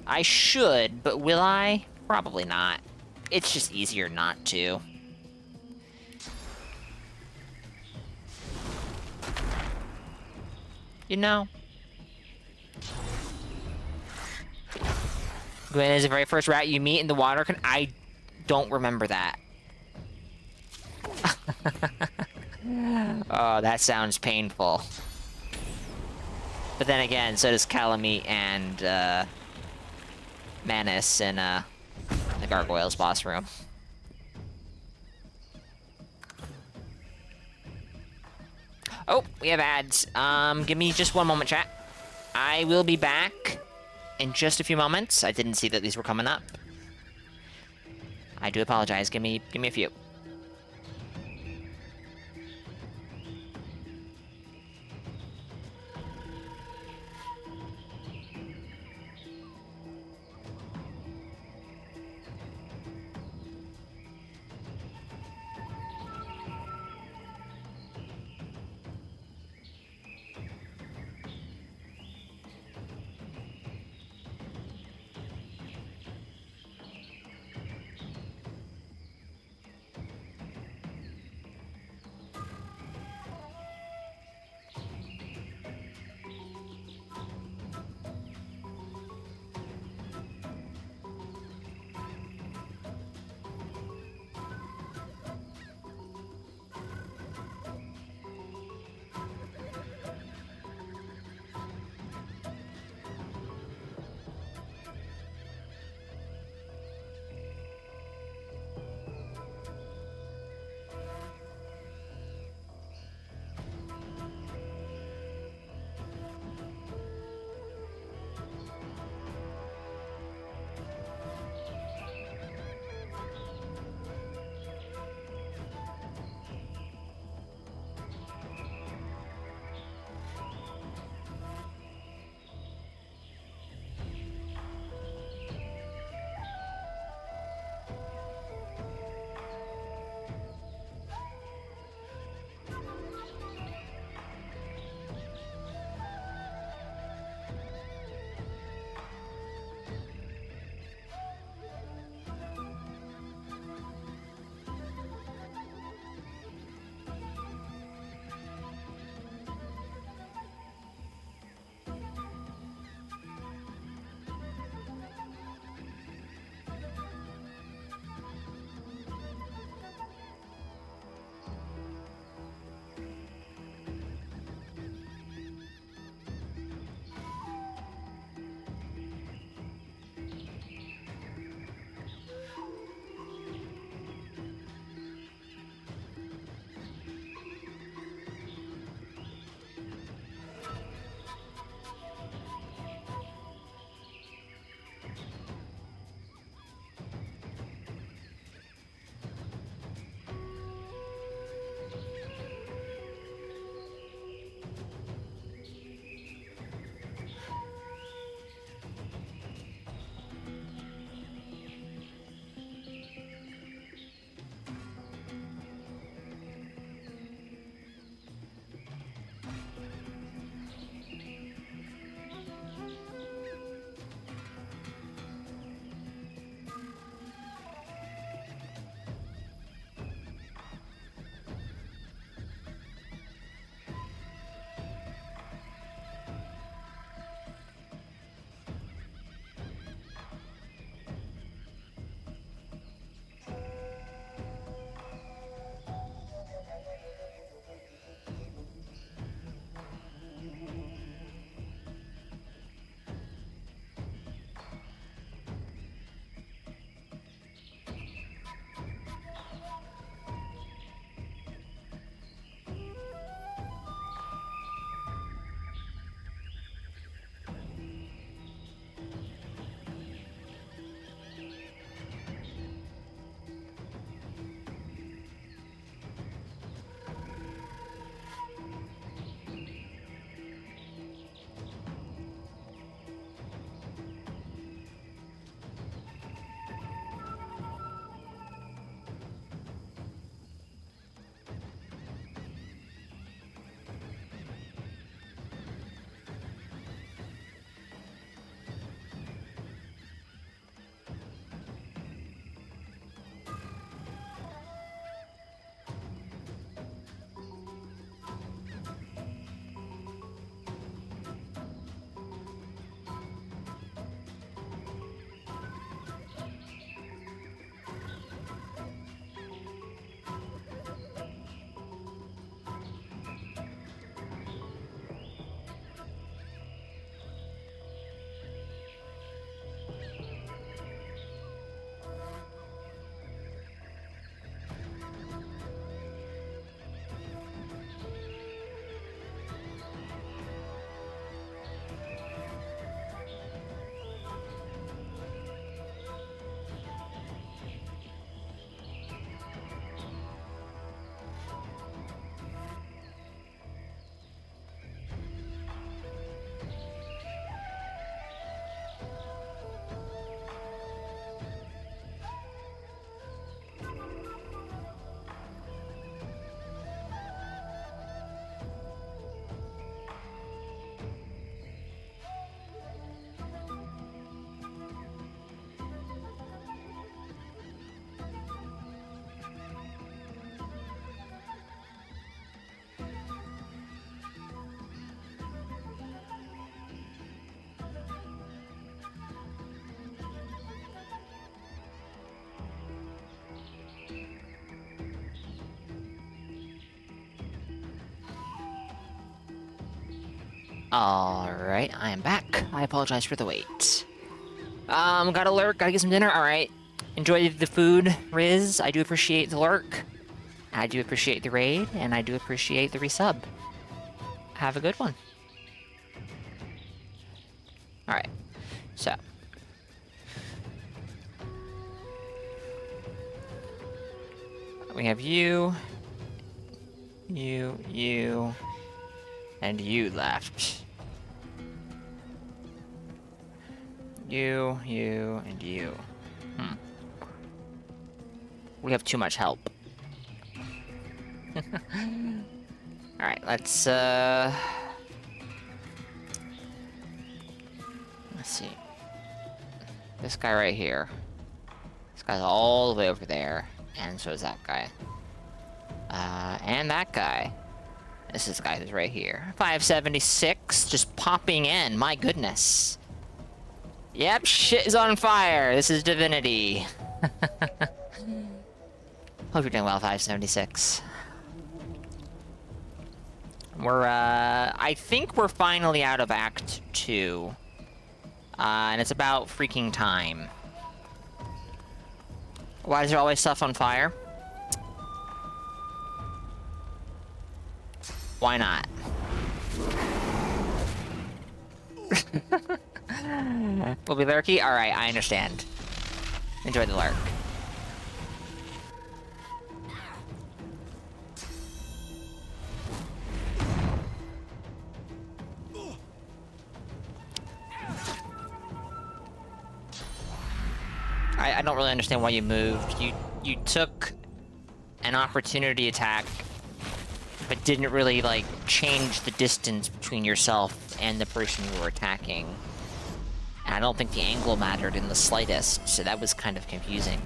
I should, but will I? Probably not. It's just easier not to. You know? Gwen is the very first rat you meet in the water. I don't remember that. Oh, that sounds painful. But then again, so does Calamite and Manus in the Gargoyles boss room. Oh, we have ads. Give me just one moment, chat. I will be back in just a few moments. I didn't see that these were coming up. I do apologize. Give me a few. Alright, I am back. I apologize for the wait. Gotta lurk, gotta get some dinner. Alright. Enjoy the food, Riz. I do appreciate the lurk. I do appreciate the raid, and I do appreciate the resub. Have a good one. Alright. So. We have you, and you left. You, and you. We have too much help. Alright, let's see. This guy right here. This guy's all the way over there, and so is that guy. And that guy. This is the guy who's right here. 576, just popping in, my goodness. Yep, shit is on fire. This is Divinity. Hope you're doing well, 576. I think we're finally out of Act 2. And it's about freaking time. Why is there always stuff on fire? Why not? We'll be lurky? Alright, I understand. Enjoy the lurk. I don't really understand why you moved. You took an opportunity attack, but didn't really, like, change the distance between yourself and the person you were attacking. And I don't think the angle mattered in the slightest, so that was kind of confusing.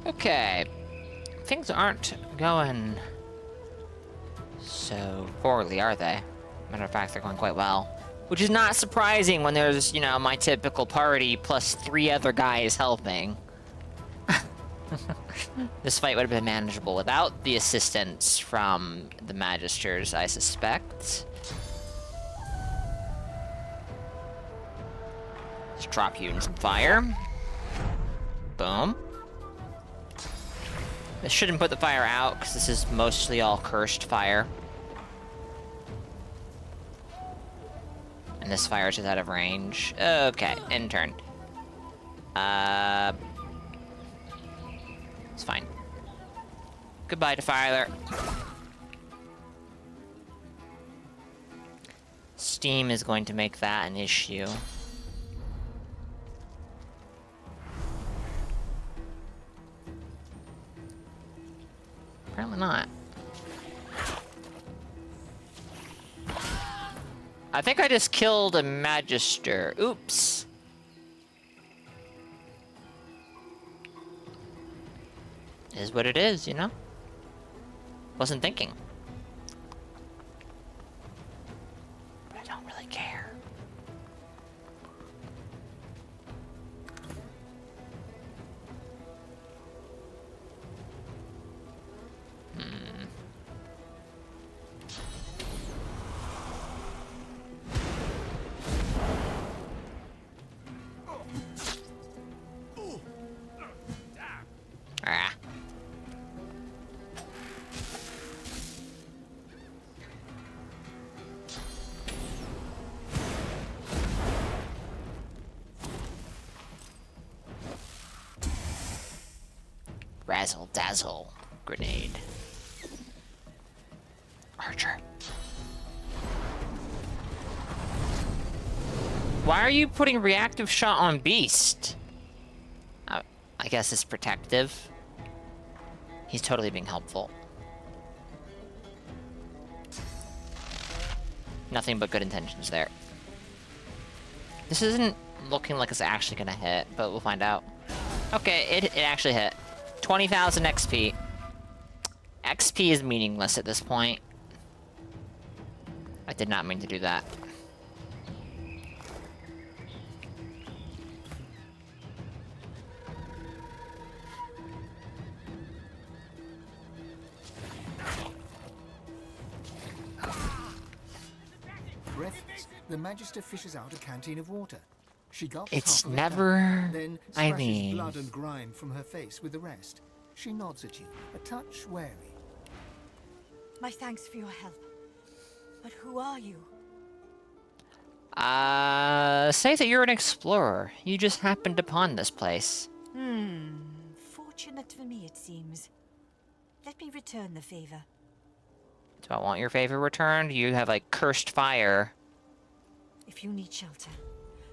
Okay, things aren't going so poorly, are they? Matter of fact, they're going quite well. Which is not surprising when there's, you know, my typical party plus 3 other guys helping. This fight would have been manageable without the assistance from the Magisters, I suspect. Let's drop you in some fire. Boom. This shouldn't put the fire out, because this is mostly all cursed fire. And this fire is just out of range. Okay, end turn. It's fine. Goodbye, Defiler. Steam is going to make that an issue. Apparently not. I think I just killed a Magister. Oops. Is what it is, you know? Wasn't thinking. But I don't really care. Ah. Razzle dazzle grenade. Archer. Why are you putting reactive shot on Beast? I guess it's protective. He's totally being helpful. Nothing but good intentions there. This isn't looking like it's actually gonna hit, but we'll find out. Okay, it actually hit. 20,000 XP. XP is meaningless at this point. I did not mean to do that. Breathless, the Magister fishes out a canteen of water. She gulps It's half of it never down, then splashes Eileen. blood and grime from her face with the rest. She nods at you, a touch wary. My thanks for your help. But who are you? Say that you're an explorer. You just happened upon this place. Fortunate for me, it seems. Let me return the favor. Do I want your favor returned? You have, like, cursed fire. If you need shelter,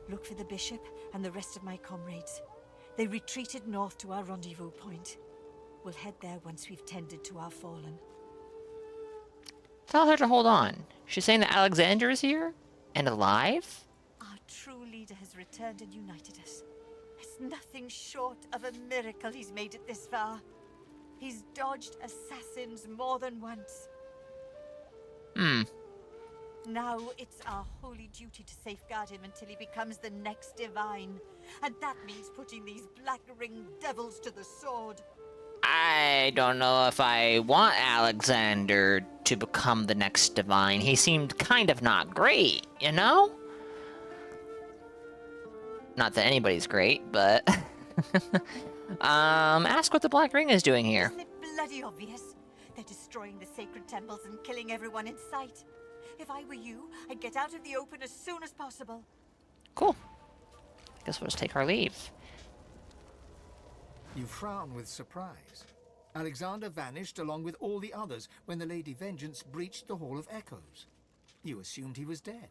look for the bishop and the rest of my comrades. They retreated north to our rendezvous point. We'll head there once we've tended to our fallen. Tell her to hold on. She's saying that Alexander is here? And alive? Our true leader has returned and united us. It's nothing short of a miracle he's made it this far. He's dodged assassins more than once. Now it's our holy duty to safeguard him until he becomes the next divine. And that means putting these black ring devils to the sword. I don't know if I want Alexander to become the next divine. He seemed kind of not great, you know? Not that anybody's great, but... ask what the Black Ring is doing here. Isn't it bloody obvious? They're destroying the sacred temples and killing everyone in sight. If I were you, I'd get out of the open as soon as possible. Cool. Guess we'll just take our leave. You frown with surprise. Alexander vanished along with all the others when the Lady Vengeance breached the Hall of Echoes. You assumed he was dead.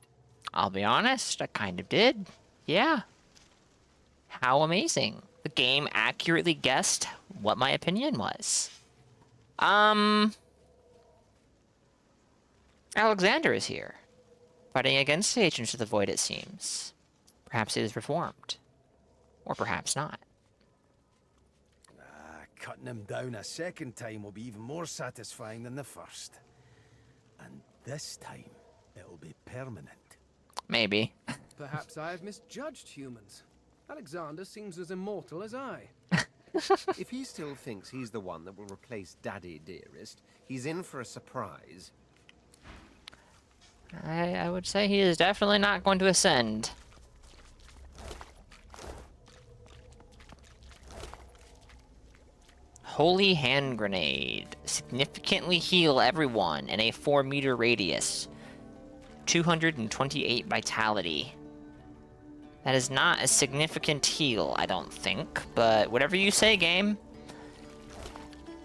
I'll be honest, I kind of did. Yeah. How amazing. The game accurately guessed what my opinion was. Alexander is here. Fighting against the Agents of the Void, it seems. Perhaps he is reformed. Or perhaps not. Cutting him down a second time will be even more satisfying than the first. And this time, it'll be permanent. Maybe. Perhaps I have misjudged humans. Alexander seems as immortal as I. If he still thinks he's the one that will replace Daddy Dearest, he's in for a surprise. I would say he is definitely not going to ascend. Holy Hand Grenade. Significantly heal everyone in a 4-meter radius. 228 vitality. That is not a significant heal, I don't think. But whatever you say, game.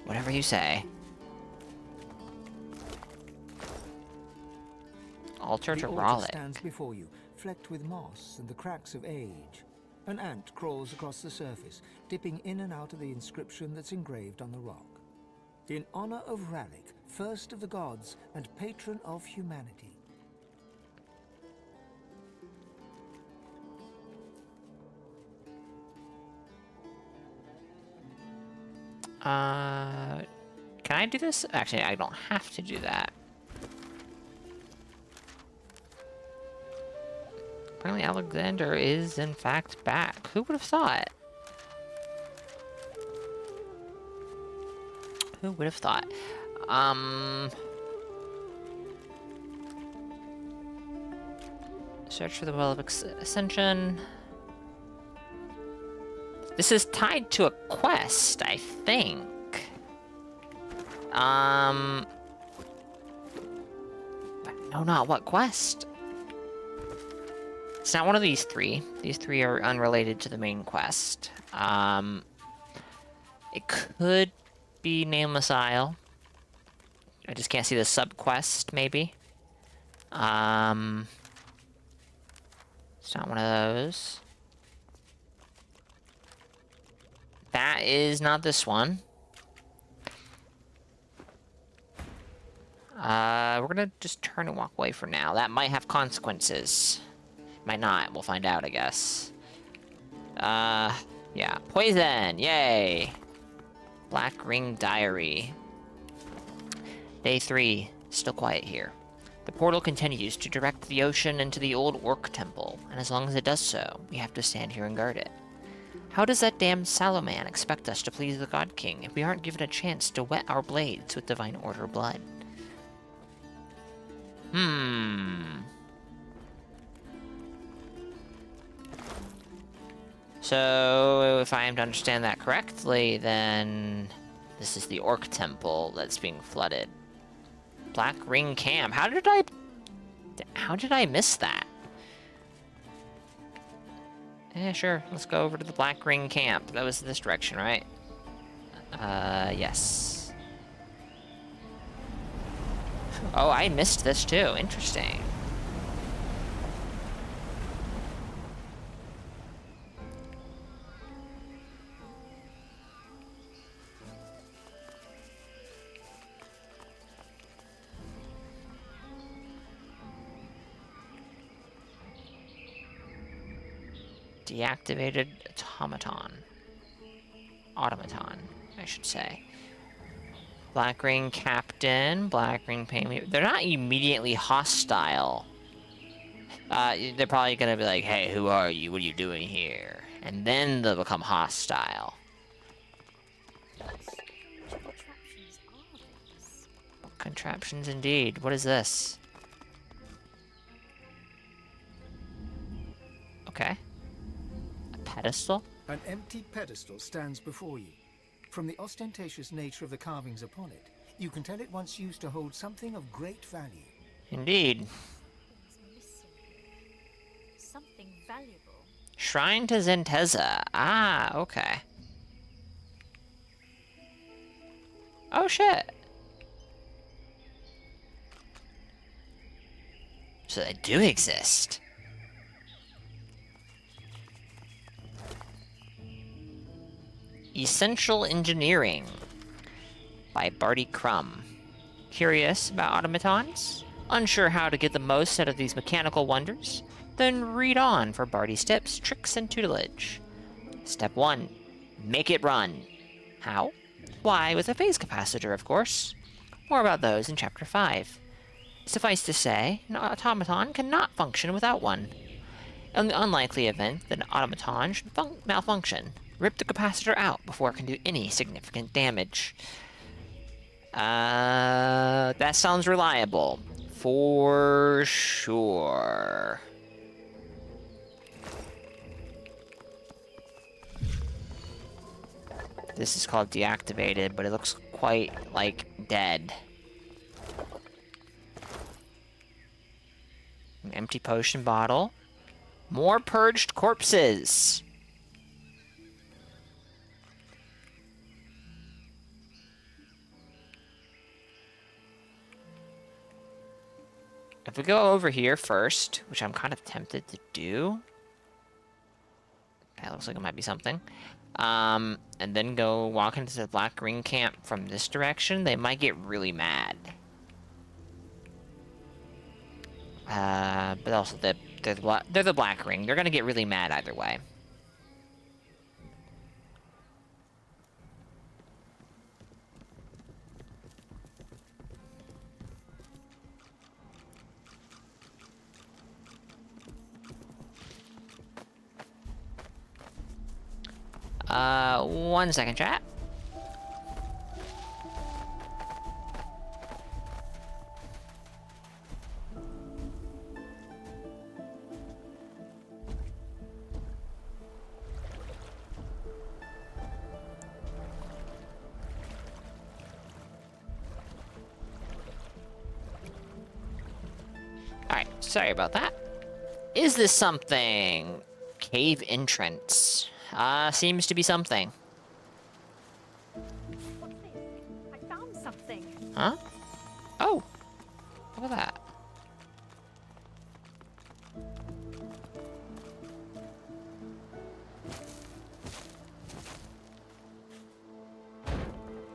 Whatever you say. Altar to The altar Rollick. stands before you, flecked with moss and the cracks of age. An ant crawls across the surface, dipping in and out of the inscription that's engraved on the rock. In honor of Rallick, first of the gods and patron of humanity. Can I do this? Actually, I don't have to do that. Apparently Alexander is, in fact, back. Who would have thought? Who would have thought? Search for the Well of Ascension. This is tied to a quest, I think. No, not what quest? It's not one of these three. These three are unrelated to the main quest. It could be Nameless Isle. I just can't see the sub-quest, maybe. It's not one of those. That is not this one. We're gonna just turn and walk away for now. That might have consequences. Might not. We'll find out, I guess. Yeah. Poison! Yay! Black Ring Diary. Day 3. Still quiet here. The portal continues to direct the ocean into the old Orc Temple, and as long as it does so, we have to stand here and guard it. How does that damned Salaman expect us to please the God King if we aren't given a chance to wet our blades with Divine Order blood? So, if I am to understand that correctly, then this is the Orc Temple that's being flooded. Black Ring Camp. How did I miss that? Yeah, sure. Let's go over to the Black Ring Camp. That was this direction, right? Yes. Oh, I missed this too. Interesting. Deactivated automaton, I should say. Black Ring Captain, Black Ring Payme. They're not immediately hostile. They're probably gonna be like, hey, who are you? What are you doing here? And then they'll become hostile. Contraptions indeed. What is this? Okay. A pedestal? An empty pedestal stands before you. From the ostentatious nature of the carvings upon it, you can tell it once used to hold something of great value. Indeed. Something valuable. Shrine to Zenteza. Ah, okay. Oh, shit. So they do exist. Essential Engineering by Barty Crumb. Curious about automatons? Unsure how to get the most out of these mechanical wonders? Then read on for Barty's tips, tricks, and tutelage. Step 1. Make it run. How? Why, with a phase capacitor, of course. More about those in Chapter 5. Suffice to say, an automaton cannot function without one. In the unlikely event that an automaton should malfunction, rip the capacitor out before it can do any significant damage. That sounds reliable. For sure. This is called deactivated, but it looks quite, like, dead. An empty potion bottle. More purged corpses! If we go over here first, which I'm kind of tempted to do. That looks like it might be something. And then go walk into the Black Ring Camp from this direction, they might get really mad. But also, they're the Black Ring. They're gonna get really mad either way. One second, chat. Alright, sorry about that. Is this something? Cave entrance. Seems to be something. What's this? I found something. Huh? Oh! Look at that.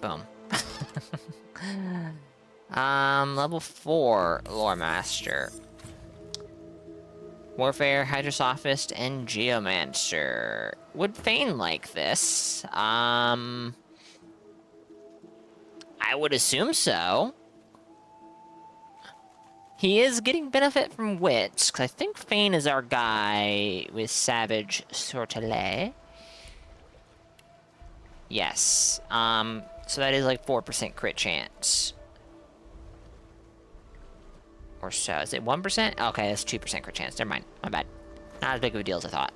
Boom. Level 4 Lore Master. Warfare, Hydrosophist, and Geomancer. Would Fane like this? I would assume so. He is getting benefit from Wits, because I think Fane is our guy with Savage Sortillet. Yes. So that is like 4% crit chance. Or so. Is it 1%? Okay, that's 2% crit chance. Never mind. My bad. Not as big of a deal as I thought.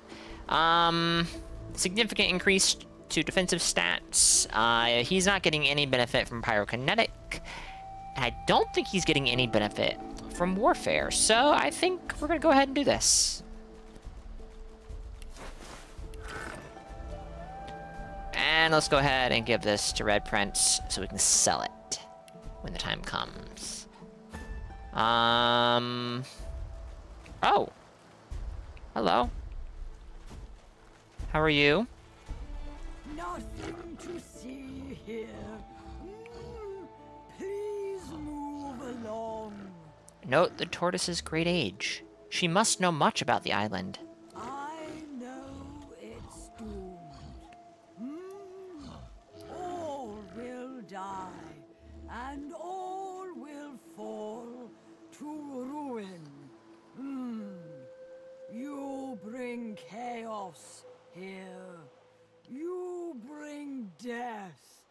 Significant increase to defensive stats. He's not getting any benefit from Pyrokinetic. And I don't think he's getting any benefit from Warfare. So I think we're going to go ahead and do this. And let's go ahead and give this to Red Prince so we can sell it when the time comes. Oh. Hello. How are you? Nothing to see here. Please move along. Note the tortoise's great age. She must know much about the island. I know it's doomed. All will die, and all will fall to ruin. You bring chaos here. You bring death.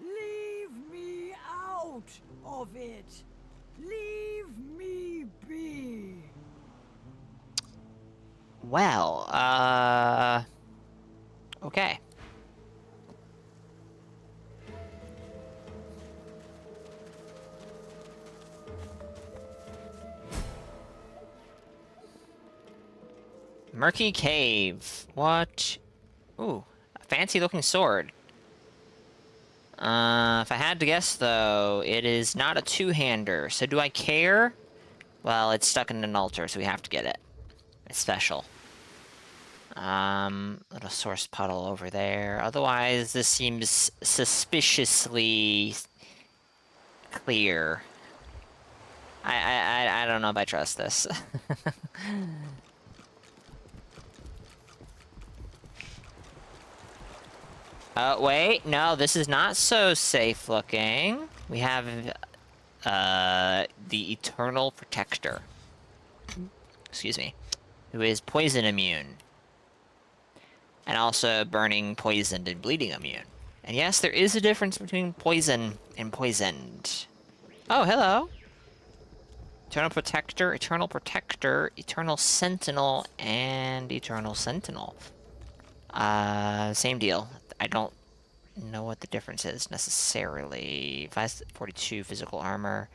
Leave me out of it. Leave me be. Well, okay. Murky Cave. What? Ooh, a fancy looking sword. If I had to guess, though, it is not a two-hander. So do I care? Well, it's stuck in an altar, so we have to get it. It's special. Little source puddle over there. Otherwise, this seems suspiciously clear. I don't know if I trust this. Wait, no, this is not so safe looking. We have, the Eternal Protector. Excuse me. Who is poison immune. And also burning, poisoned, and bleeding immune. And yes, there is a difference between poison and poisoned. Oh, hello. Eternal Protector, Eternal Sentinel, and Eternal Sentinel. Same deal. I don't know what the difference is necessarily. 42 physical armor.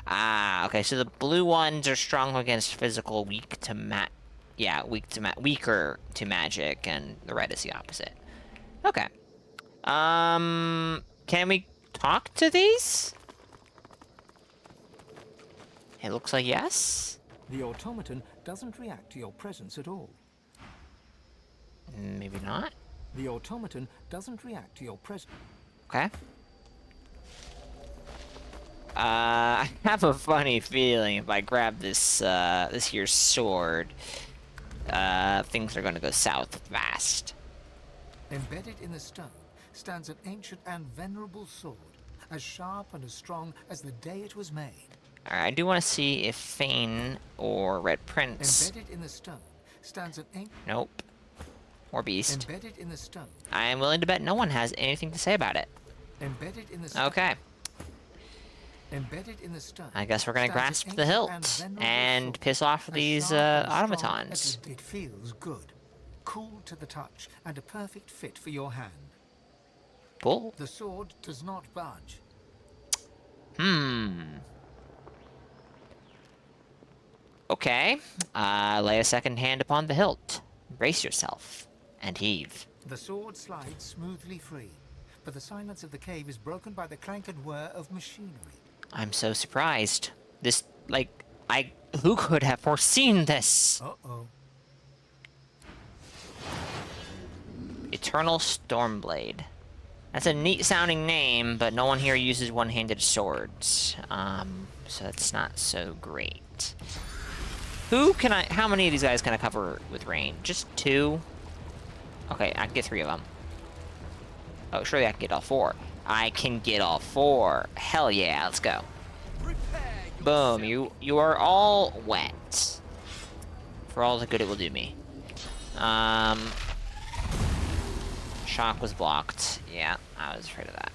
Ah, okay. So the blue ones are strong against physical, weaker to magic, and the red is the opposite. Okay. Can we talk to these? It looks like yes. The automaton doesn't react to your presence at all. Maybe not. The automaton doesn't react to your presence. Okay. I have a funny feeling if I grab this, this here sword, things are gonna go south fast. Embedded in the stone stands an ancient and venerable sword, as sharp and as strong as the day it was made. Alright, I do want to see if Fane or Red Prince... Embedded in the stone stands an ancient... Nope. Or Beast. Embedded in the stone. I am willing to bet no one has anything to say about it. Embedded in the stone. Okay. Embedded in the stone. I guess we're gonna grasp the hilt and piss off these automatons. It feels good, cool to the touch, and a perfect fit for your hand. Cool. The sword does not budge. Okay. Lay a second hand upon the hilt. Brace yourself and heave. The sword slides smoothly free, but the silence of the cave is broken by the clank and whir of machinery. I'm so surprised. This, who could have foreseen this? Uh-oh. Eternal Stormblade. That's a neat sounding name, but no one here uses one-handed swords. So it's not so great. How many of these guys can I cover with rain? Just 2? Okay, I can get 3 of them. Oh, surely I can get all 4. I can get all 4. Hell yeah, let's go. Boom, you are all wet. For all the good it will do me. Shock was blocked. Yeah, I was afraid of that.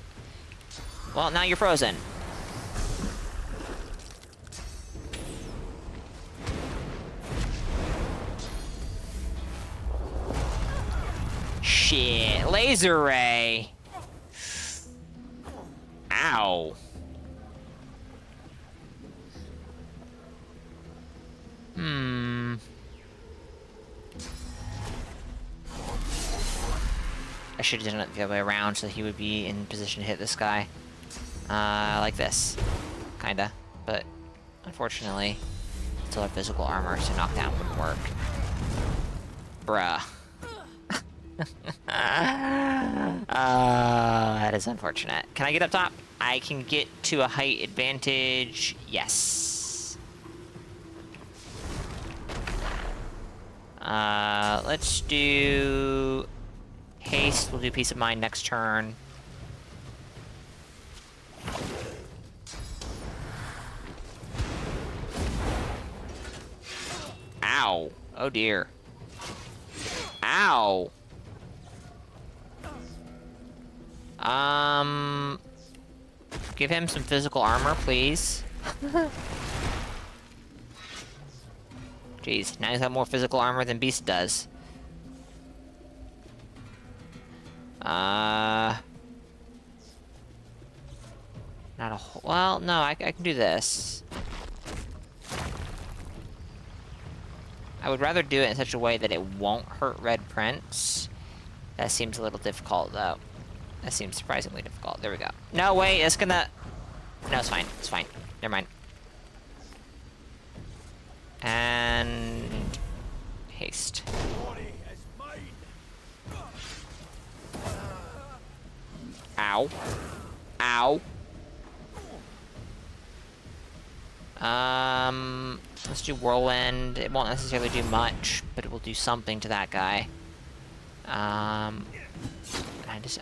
Well, now you're frozen. Shit, laser ray. Ow. I should have done it the other way around so that he would be in position to hit this guy. Like this. Kinda. But, unfortunately, still have physical armor, so knockdown wouldn't work. Bruh. That is unfortunate. Can I get up top? I can get to a height advantage. Yes. Let's do haste. We'll do peace of mind next turn. Ow. Oh dear. Ow. Give him some physical armor, please. Jeez, now he's got more physical armor than Beast does. Not a whole... Well, no, I can do this. I would rather do it in such a way that it won't hurt Red Prince. That seems a little difficult, though. That seems surprisingly difficult. There we go. No, wait, it's gonna... No, it's fine. It's fine. Never mind. And... haste. Ow. Ow. Let's do Whirlwind. It won't necessarily do much, but it will do something to that guy.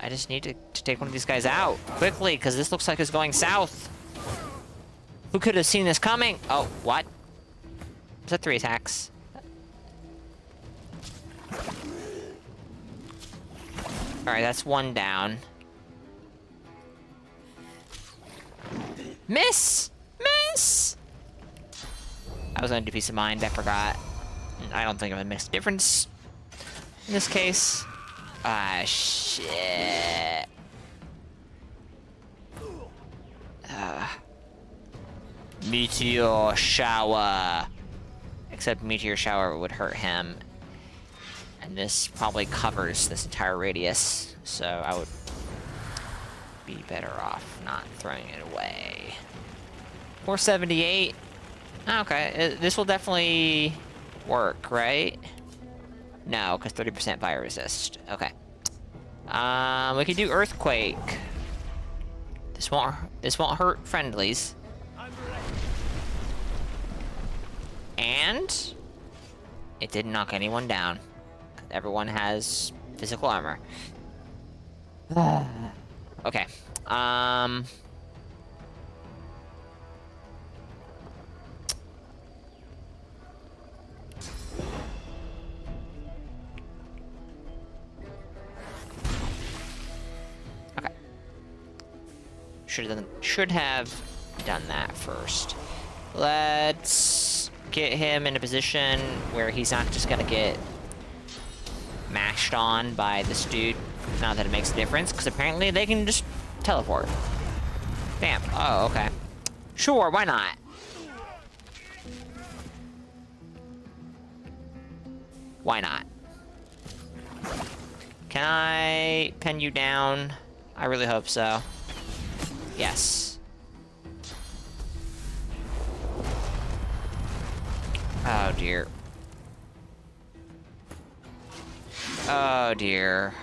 I just need to take one of these guys out quickly, because this looks like it's going south. Who could have seen this coming? Oh, what? Is that 3 attacks? Alright, that's 1 down. Miss! Miss! I was gonna do peace of mind, I forgot. I don't think I'm gonna miss a difference in this case. Ah, shit. Meteor shower. Except meteor shower would hurt him. And this probably covers this entire radius, so I would be better off not throwing it away. 478. Okay, this will definitely work, right? No, because 30% fire resist. Okay. We can do earthquake. This won't hurt friendlies. And it didn't knock anyone down. Everyone has physical armor. Okay. Okay. Should have done that first. Let's get him in a position where he's not just gonna get mashed on by this dude. Not that it makes a difference, because apparently they can just teleport. Damn. Oh, okay. Sure, why not? Why not? Can I pin you down? I really hope so. Yes. Oh, dear. Oh, dear.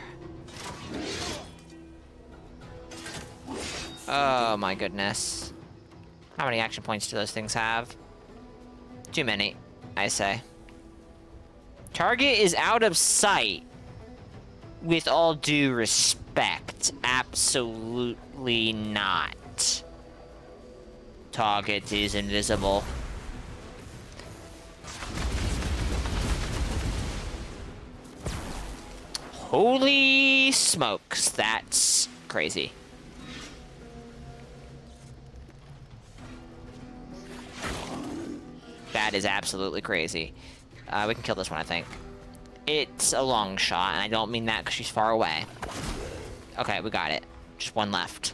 Oh, my goodness. How many action points do those things have? Too many. I say. Target is out of sight. With all due respect, absolutely not. Target is invisible. Holy smokes, that's crazy. That is absolutely crazy. We can kill this one, I think. It's a long shot, and I don't mean that because she's far away. Okay, we got it. Just one left.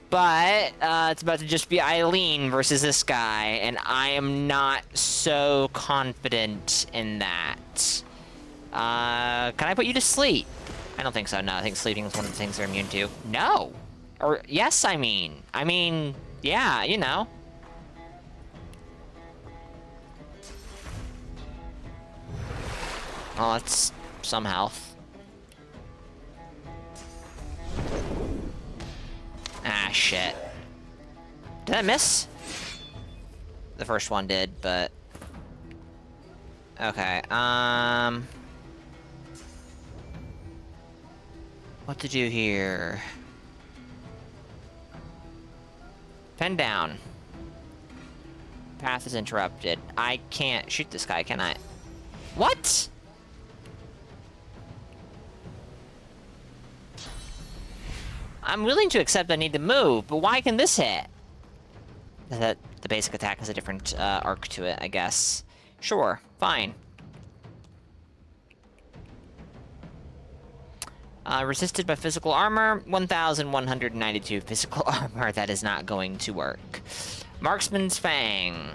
But, it's about to just be Eileen versus this guy, and I am not so confident in that. Can I put you to sleep? I don't think so, no. I think sleeping is one of the things they're immune to. No! Or, yes, I mean, yeah, you know. Oh, that's some health. Ah, shit. Did I miss? The first one did, but... Okay, what to do here? Pen down. Path is interrupted. I can't shoot this guy, can I? What? I'm willing to accept I need to move, but why can this hit? That the basic attack has a different arc to it, I guess. Sure, fine. Resisted by physical armor, 1,192 physical armor. That is not going to work. Marksman's Fang.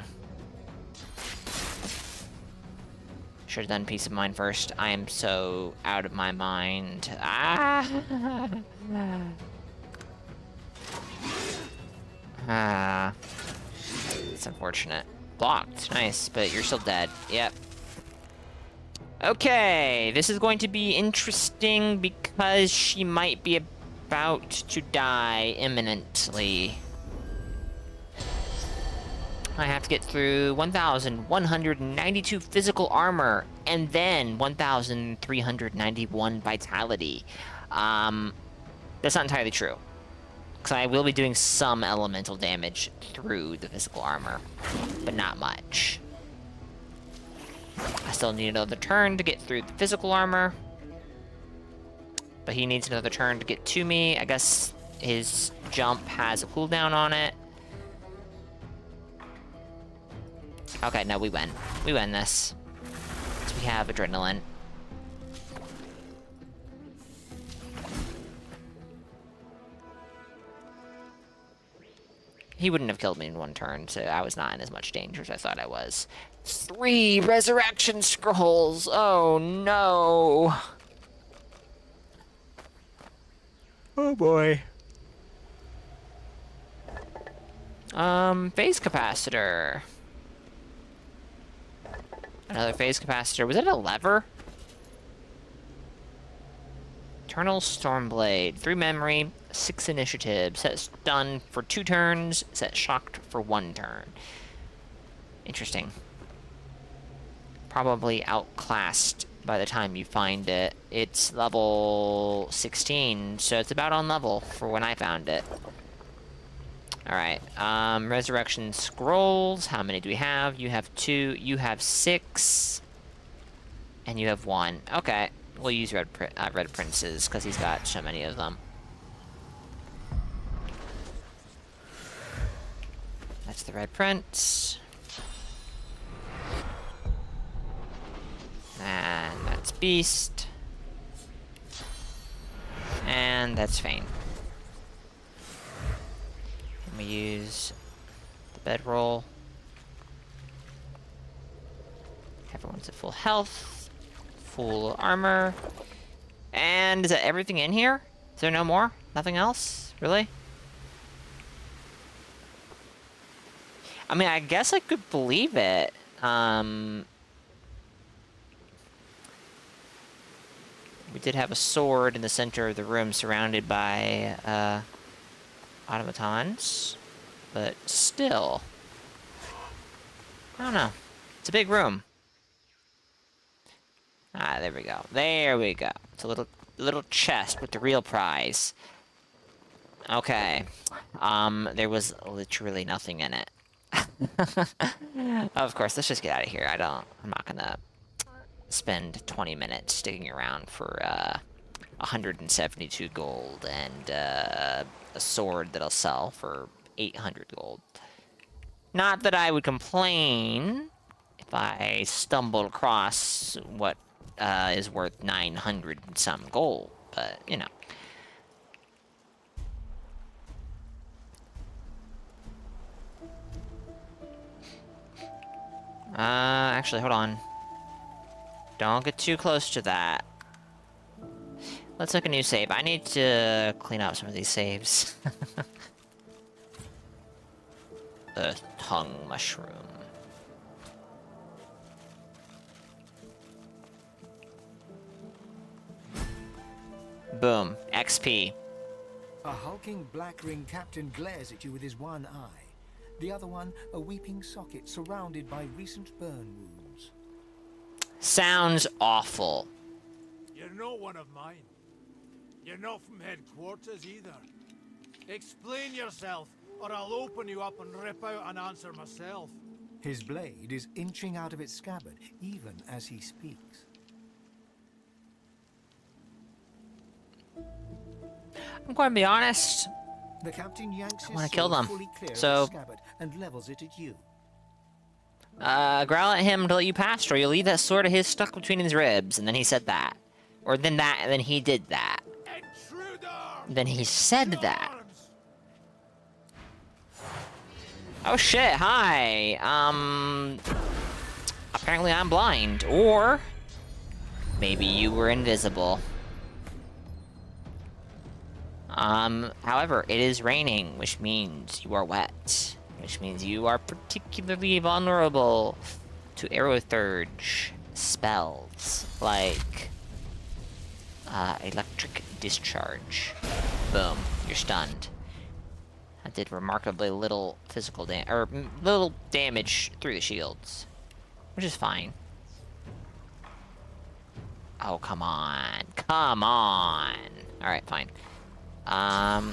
Should have done Peace of Mind first. I am so out of my mind. Ah. Ah. It's unfortunate. Blocked. Nice, but you're still dead. Yep. Okay, this is going to be interesting because she might be about to die imminently. I have to get through 1,192 physical armor and then 1,391 vitality. That's not entirely true. Because I will be doing some elemental damage through the physical armor, but not much. I still need another turn to get through the physical armor. But he needs another turn to get to me. I guess his jump has a cooldown on it. Okay, no, we win. We win this. So we have adrenaline. He wouldn't have killed me in one turn, so I was not in as much danger as I thought I was. 3 resurrection scrolls! Oh no! Oh boy. Phase capacitor. Another phase capacitor. Was it a lever? Eternal Stormblade. 3 memory, 6 initiative. Set stun for 2 turns. Set shocked for 1 turn. Interesting. Probably outclassed by the time you find it. It's level 16, so it's about on level for when I found it. Alright, resurrection scrolls. How many do we have? You have 2, you have 6, and you have 1. Okay, we'll use Red Prince's, because he's got so many of them. That's the Red Prince. And that's Beast. And that's Fane. Let me use the bedroll. Everyone's at full health, full armor. And is that everything in here? Is there no more? Nothing else? Really? I mean, I guess I could believe it. We did have a sword in the center of the room surrounded by automatons, but still, I don't know. It's a big room. Ah, there we go. There we go. It's a little chest with the real prize. Okay. There was literally nothing in it. Of course, let's just get out of here. I'm not gonna spend 20 minutes sticking around for 172 gold and a sword that I'll sell for 800 gold. Not that I would complain if I stumbled across what is worth 900 and some gold, but you know. Actually, hold on. Don't get too close to that. Let's look a new save. I need to clean up some of these saves. The tongue mushroom. Boom. XP. A hulking black ring captain glares at you with his one eye. The other one, a weeping socket surrounded by recent burn wounds. Sounds awful. You're not one of mine. You're not from headquarters either. Explain yourself, or I'll open you up and rip out an answer myself. His blade is inching out of its scabbard, even as he speaks. I'm going to be honest. The captain yanks his wanna kill sword them. fully clear So- of its scabbard and levels it at you. Growl at him to let you pass, or you'll leave that sword of his stuck between his ribs. And then he said that. Or then that, and then he did that. Intruder! Then he said that. Arms! Oh shit, hi. Apparently I'm blind. Or maybe you were invisible. However, it is raining, which means you are wet. Which means you are particularly vulnerable to aerothurge spells like electric discharge. Boom, you're stunned. That did remarkably little physical little damage through the shields, which is fine. Oh, come on. Come on. Alright, fine.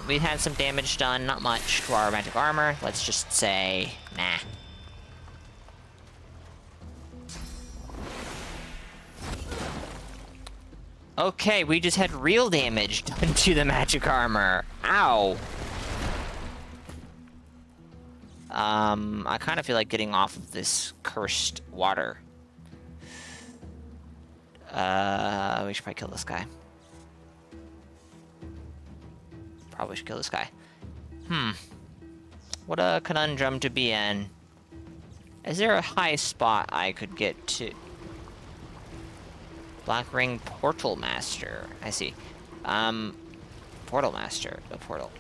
We had some damage done, not much, to our magic armor. Let's just say, nah. Okay, we just had real damage done to the magic armor. Ow. I kind of feel like getting off of this cursed water. We should probably kill this guy. Probably should kill this guy. What a conundrum to be in. Is there a high spot I could get to? Black Ring Portal Master. I see. Portal Master. A portal.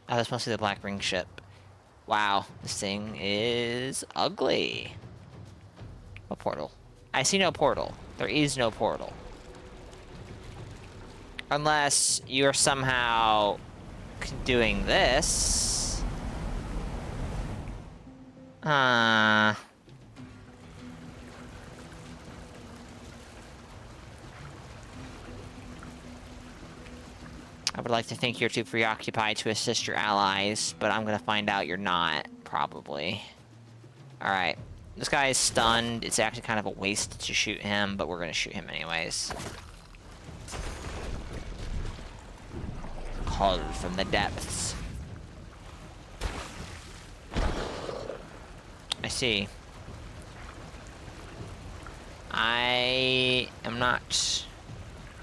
Oh, that's mostly the Black Ring ship. Wow, this thing is ugly. A portal. I see no portal. There is no portal. Unless you're somehow doing this. I would like to think you're too preoccupied to assist your allies, but I'm gonna find out you're not, probably. Alright. This guy is stunned. It's actually kind of a waste to shoot him, but we're gonna shoot him anyways. Call from the depths. I see. I am not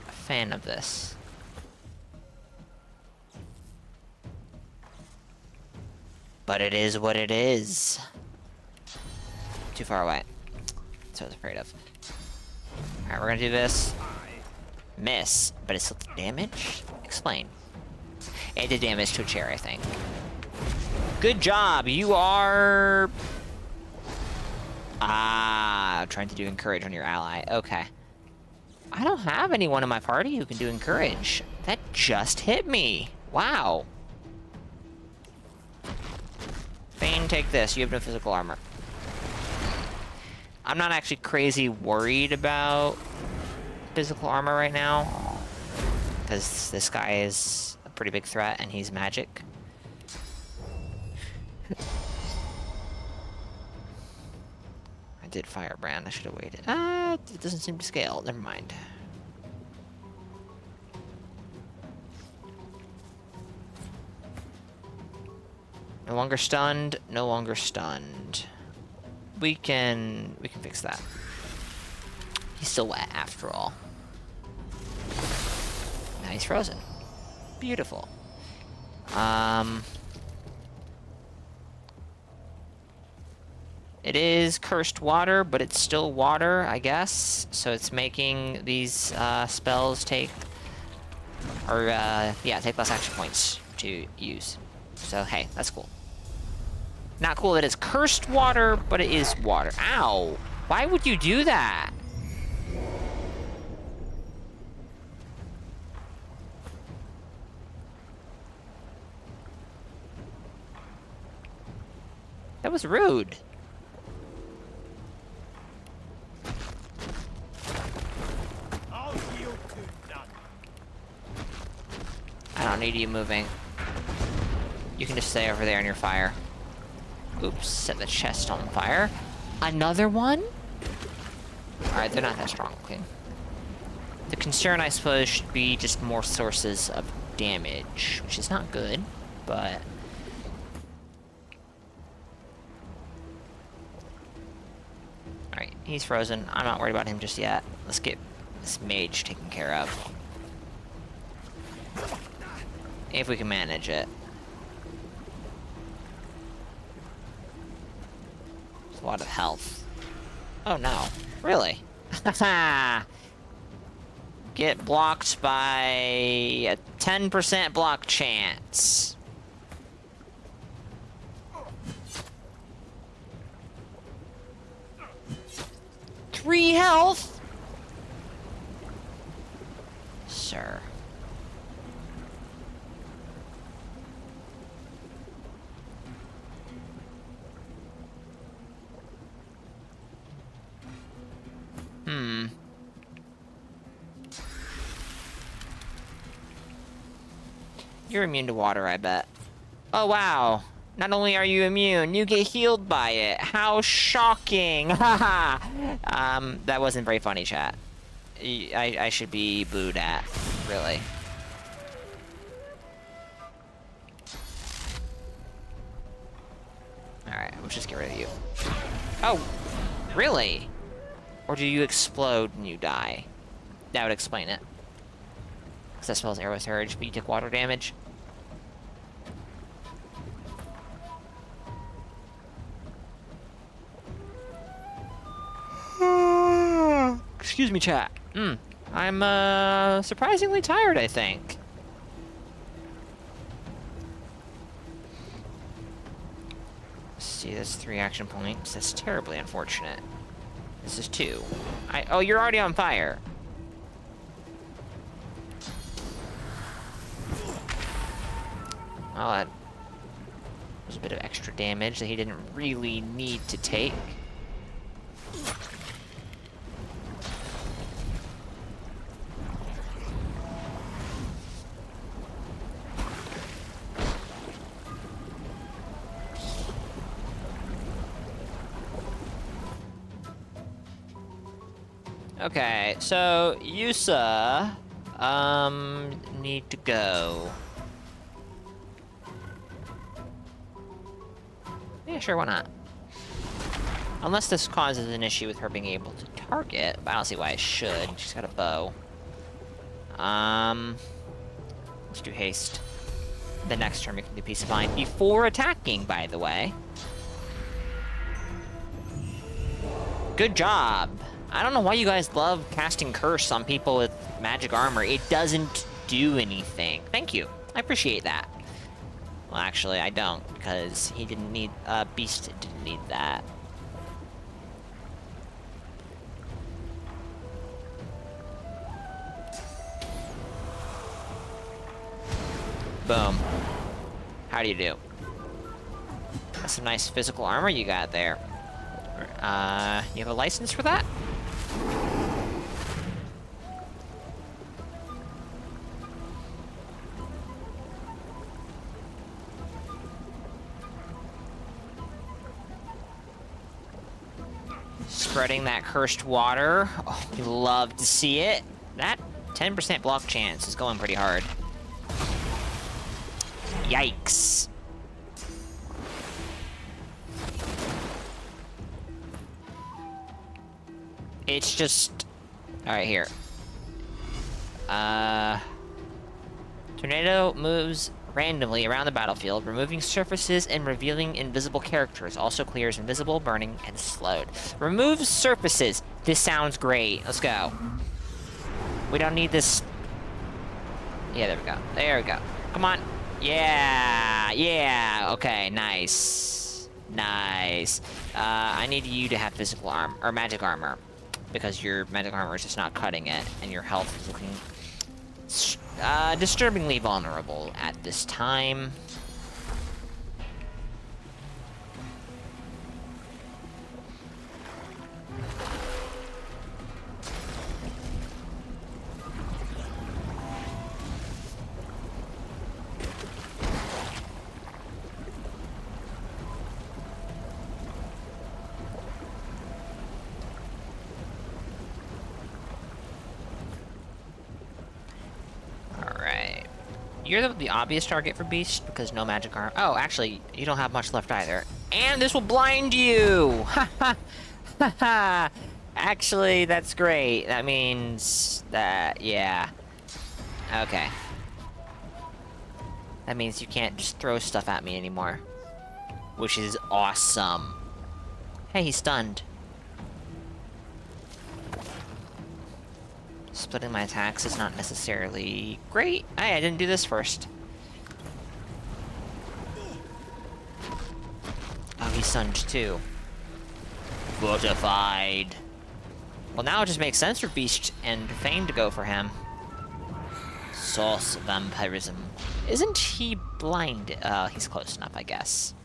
a fan of this. But it is what it is. Too far away. That's what I was afraid of. Alright, we're gonna do this. Miss, but it's still damage? Explain. It did damage to a chair, I think. Good job! You are... trying to do encourage on your ally. Okay. I don't have anyone in my party who can do encourage. That just hit me. Wow. Bane, take this. You have no physical armor. I'm not actually crazy worried about physical armor right now, because this guy is a pretty big threat and he's magic. I did Firebrand. I should have waited. It doesn't seem to scale. Never mind. No longer stunned. No longer stunned. We can fix that. He's still wet after all. Now he's frozen. Beautiful. It is cursed water, but it's still water, I guess. So it's making these spells take less action points to use. So hey, that's cool. Not cool that it's cursed water, but it is water. Ow! Why would you do that? That was rude. I'll yield to none. I don't need you moving. You can just stay over there in your fire. Oops, set the chest on fire. Another one? Alright, they're not that strong looking. The concern, I suppose, should be just more sources of damage, which is not good, but... Alright, he's frozen. I'm not worried about him just yet. Let's get this mage taken care of. If we can manage it. A lot of health. Oh no. Really? Get blocked by a 10% block chance. Three health? Sir. You're immune to water, I bet. Oh, wow. Not only are you immune, you get healed by it. How shocking. Haha. That wasn't very funny, chat. I should be booed at, really. Alright, let's just get rid of you. Oh, really? Or do you explode and you die? That would explain it. Because that spells Arrow Surge, but you took water damage. Excuse me, chat. I'm surprisingly tired, I think. See, that's 3 action points. That's terribly unfortunate. This is 2. Oh, you're already on fire. Well, that was a bit of extra damage that he didn't really need to take. Okay, so Yusa, need to go. Yeah, sure, why not? Unless this causes an issue with her being able to target, but I don't see why it should. She's got a bow. Let's do haste. The next turn we can do Peace of Mind before attacking, by the way. Good job. I don't know why you guys love casting Curse on people with magic armor. It doesn't do anything. Thank you. I appreciate that. Well, actually, I don't, because he didn't need... Beast didn't need that. Boom. How do you do? That's some nice physical armor you got there. You have a license for that? Spreading that cursed water. Oh, you love to see it. That 10% block chance is going pretty hard. Yikes. It's just... Alright, here. Tornado moves randomly around the battlefield, removing surfaces and revealing invisible characters. Also clears invisible, burning, and slowed. Remove surfaces. This sounds great. Let's go. We don't need this... Yeah, there we go. There we go. Come on. Yeah. Yeah. Okay, nice. Nice. I need you to have physical armor, or magic armor. Because your magic armor is just not cutting it, and your health is looking disturbingly vulnerable at this time. You're the obvious target for Beast because no magic armor. Oh, actually, you don't have much left either. And this will blind you! Ha ha! Ha ha! Actually, that's great. That means that, yeah. Okay. That means you can't just throw stuff at me anymore. Which is awesome. Hey, he's stunned. Splitting my attacks is not necessarily great. Hey, I didn't do this first. Oh, he's stunned too. Fortified. Well, now it just makes sense for Beast and Fame to go for him. Source vampirism. Isn't he blind? He's close enough, I guess.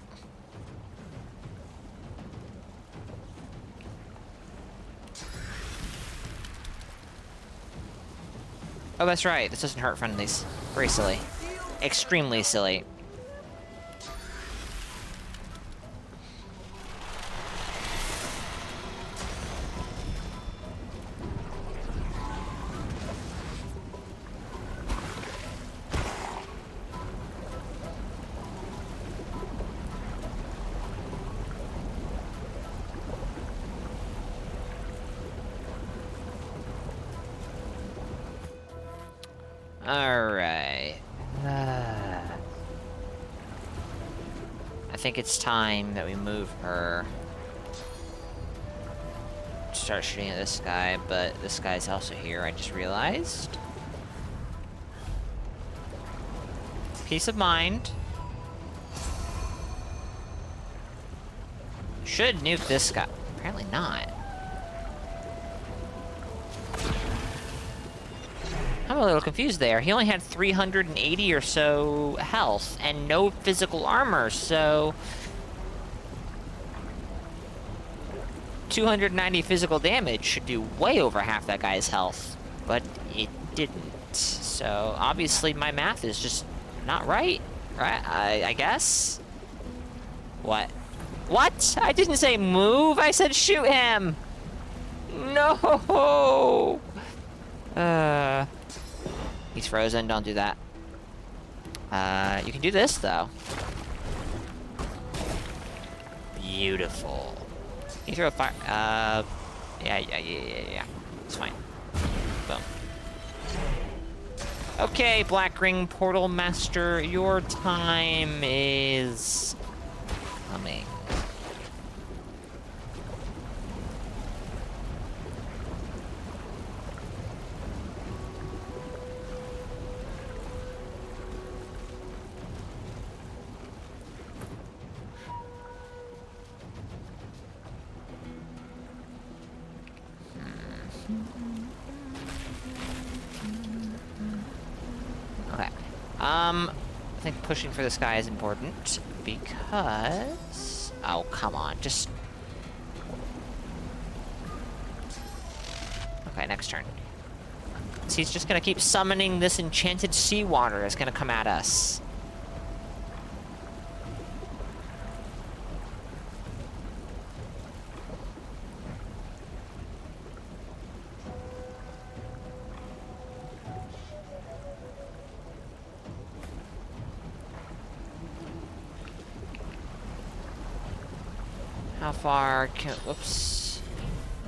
Oh, that's right. This doesn't hurt friendlies. Very silly. Extremely silly. Alright. I think it's time that we move her. Start shooting at this guy, but this guy's also here, I just realized. Peace of mind. Should nuke this guy. Apparently not. I'm a little confused there. He only had 380 or so health and no physical armor, so 290 physical damage should do way over half that guy's health, but it didn't. So obviously my math is just not right, right? I guess. What? What? I didn't say move. I said shoot him. No. He's frozen, don't do that. You can do this, though. Beautiful. Can you throw a fire? Yeah. It's fine. Boom. Okay, Black Ring Portal Master, your time is coming. Okay. I think pushing for this guy is important because... Oh, come on. Just Okay, next turn. So he's just gonna keep summoning this enchanted seawater that's gonna come at us. How far can... Whoops.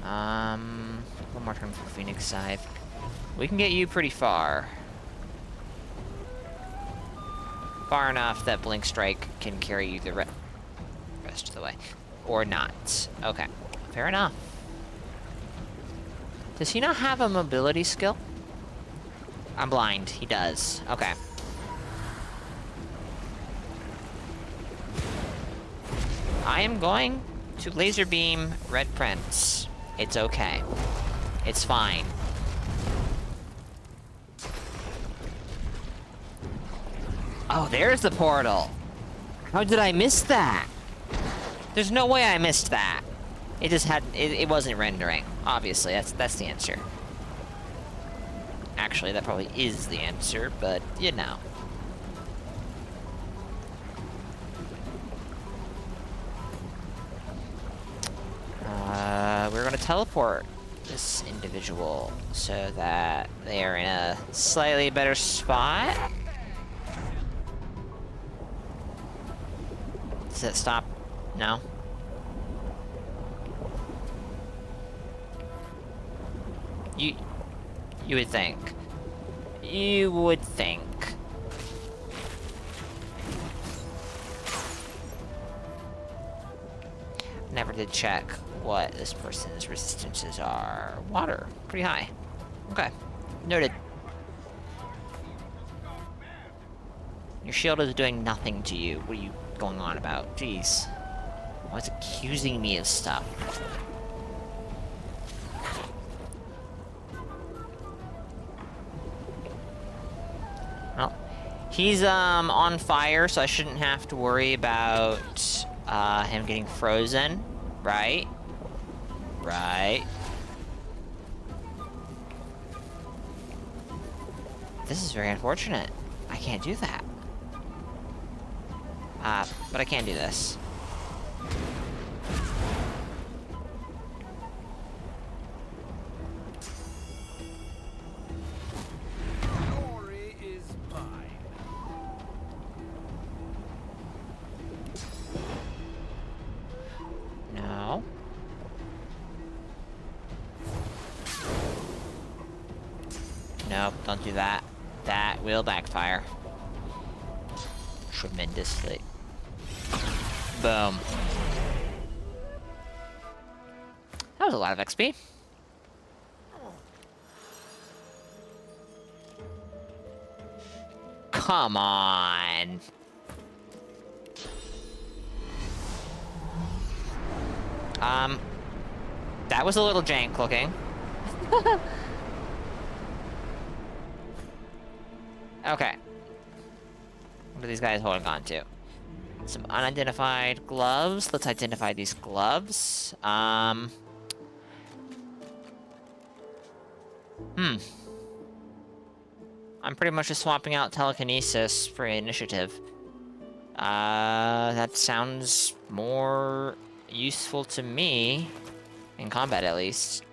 One more turn for Phoenix Scythe. We can get you pretty far. Far enough that Blink Strike can carry you the rest of the way. Or not. Okay. Fair enough. Does he not have a mobility skill? I'm blind. He does. Okay. I am going to laser beam Red Prince. It's okay. It's fine. Oh, there's the portal. How did I miss that? There's no way I missed that. It just had... It wasn't rendering. Obviously, that's the answer. Actually, that probably is the answer, but, you know. We're gonna teleport this individual so that they are in a slightly better spot. Does it stop? No? You would think. You would think. Never did check what this person's resistances are. Water. Pretty high. Okay. Noted. Your shield is doing nothing to you. What are you going on about? Jeez. Why is it accusing me of stuff? Well, he's on fire, so I shouldn't have to worry about him getting frozen, right? Right. This is very unfortunate. I can't do that. But I can do this. Glory is mine. No. Nope, don't do that. That will backfire. Tremendously. Boom. That was a lot of XP. Come on. That was a little jank looking. Okay. What are these guys holding on to? Some unidentified gloves. Let's identify these gloves. I'm pretty much just swapping out telekinesis for initiative. That sounds more useful to me. In combat, at least.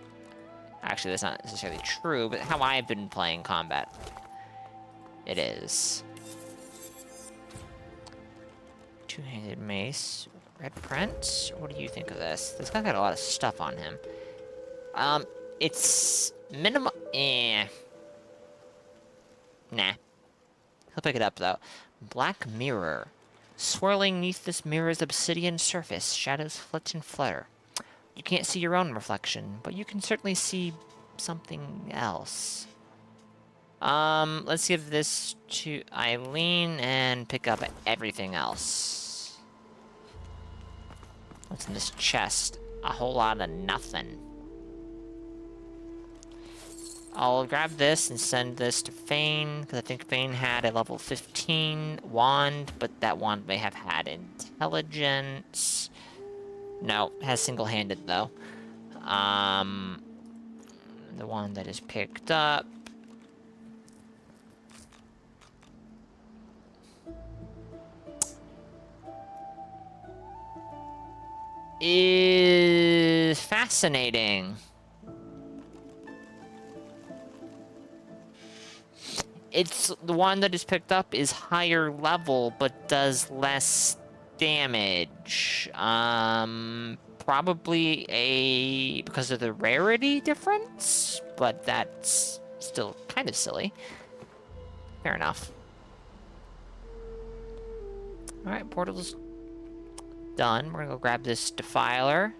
Actually, that's not necessarily true, but how I've been playing combat. It is. Two-handed mace. Red Prince? What do you think of this? This guy got a lot of stuff on him. It's minimum... Nah. He'll pick it up, though. Black Mirror. Swirling neath this mirror's obsidian surface, shadows flit and flutter. You can't see your own reflection, but you can certainly see something else. Let's give this to Eileen and pick up everything else. What's in this chest? A whole lot of nothing. I'll grab this and send this to Fane, because I think Fane had a level 15 wand, but that wand may have had intelligence. No, it has single-handed, though. The one that is picked up. Is fascinating. It's the one that is picked up is higher level, but does less damage. Probably because of the rarity difference, but that's still kind of silly. Fair enough. All right, portal's done. We're gonna go grab this defiler.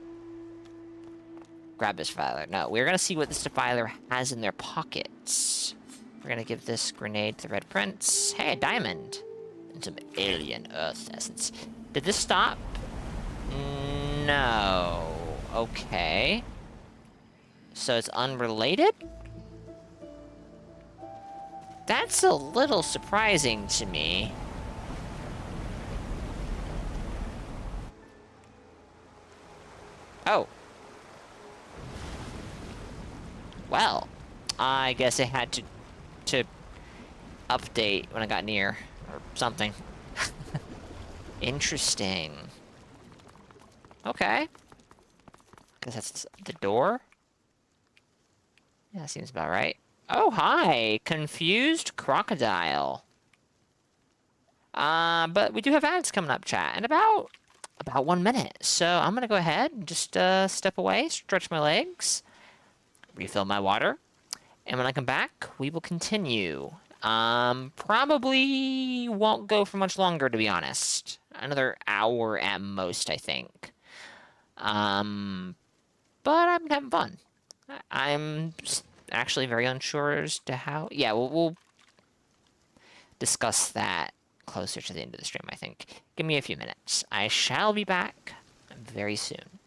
Grab this defiler. No, we're gonna see what this defiler has in their pockets. We're gonna give this grenade to the Red Prince. Hey, a diamond. And some alien earth essence. Did this stop? No. Okay. So it's unrelated? That's a little surprising to me. Oh. Well, I guess I had to update when I got near, or something. Interesting. Okay. Guess that's the door? Yeah, that seems about right. Oh, hi! Confused crocodile. But we do have ads coming up, chat, in about 1 minute. So I'm gonna go ahead and just step away, stretch my legs, refill my water, and when I come back, we will continue. Probably won't go for much longer, to be honest. Another hour at most, I think. But I'm having fun. I'm actually very unsure as to how... Yeah, we'll discuss that closer to the end of the stream, I think. Give me a few minutes. I shall be back very soon.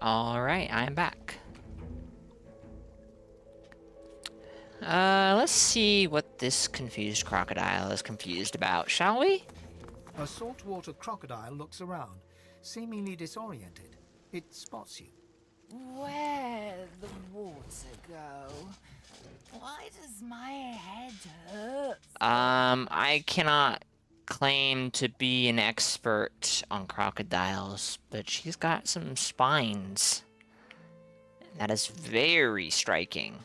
Alright, I am back. Let's see what this confused crocodile is confused about, shall we? A saltwater crocodile looks around, seemingly disoriented. It spots you. Where'd the water go? Why does my head hurt? I cannot claim to be an expert on crocodiles, but she's got some spines. That is very striking.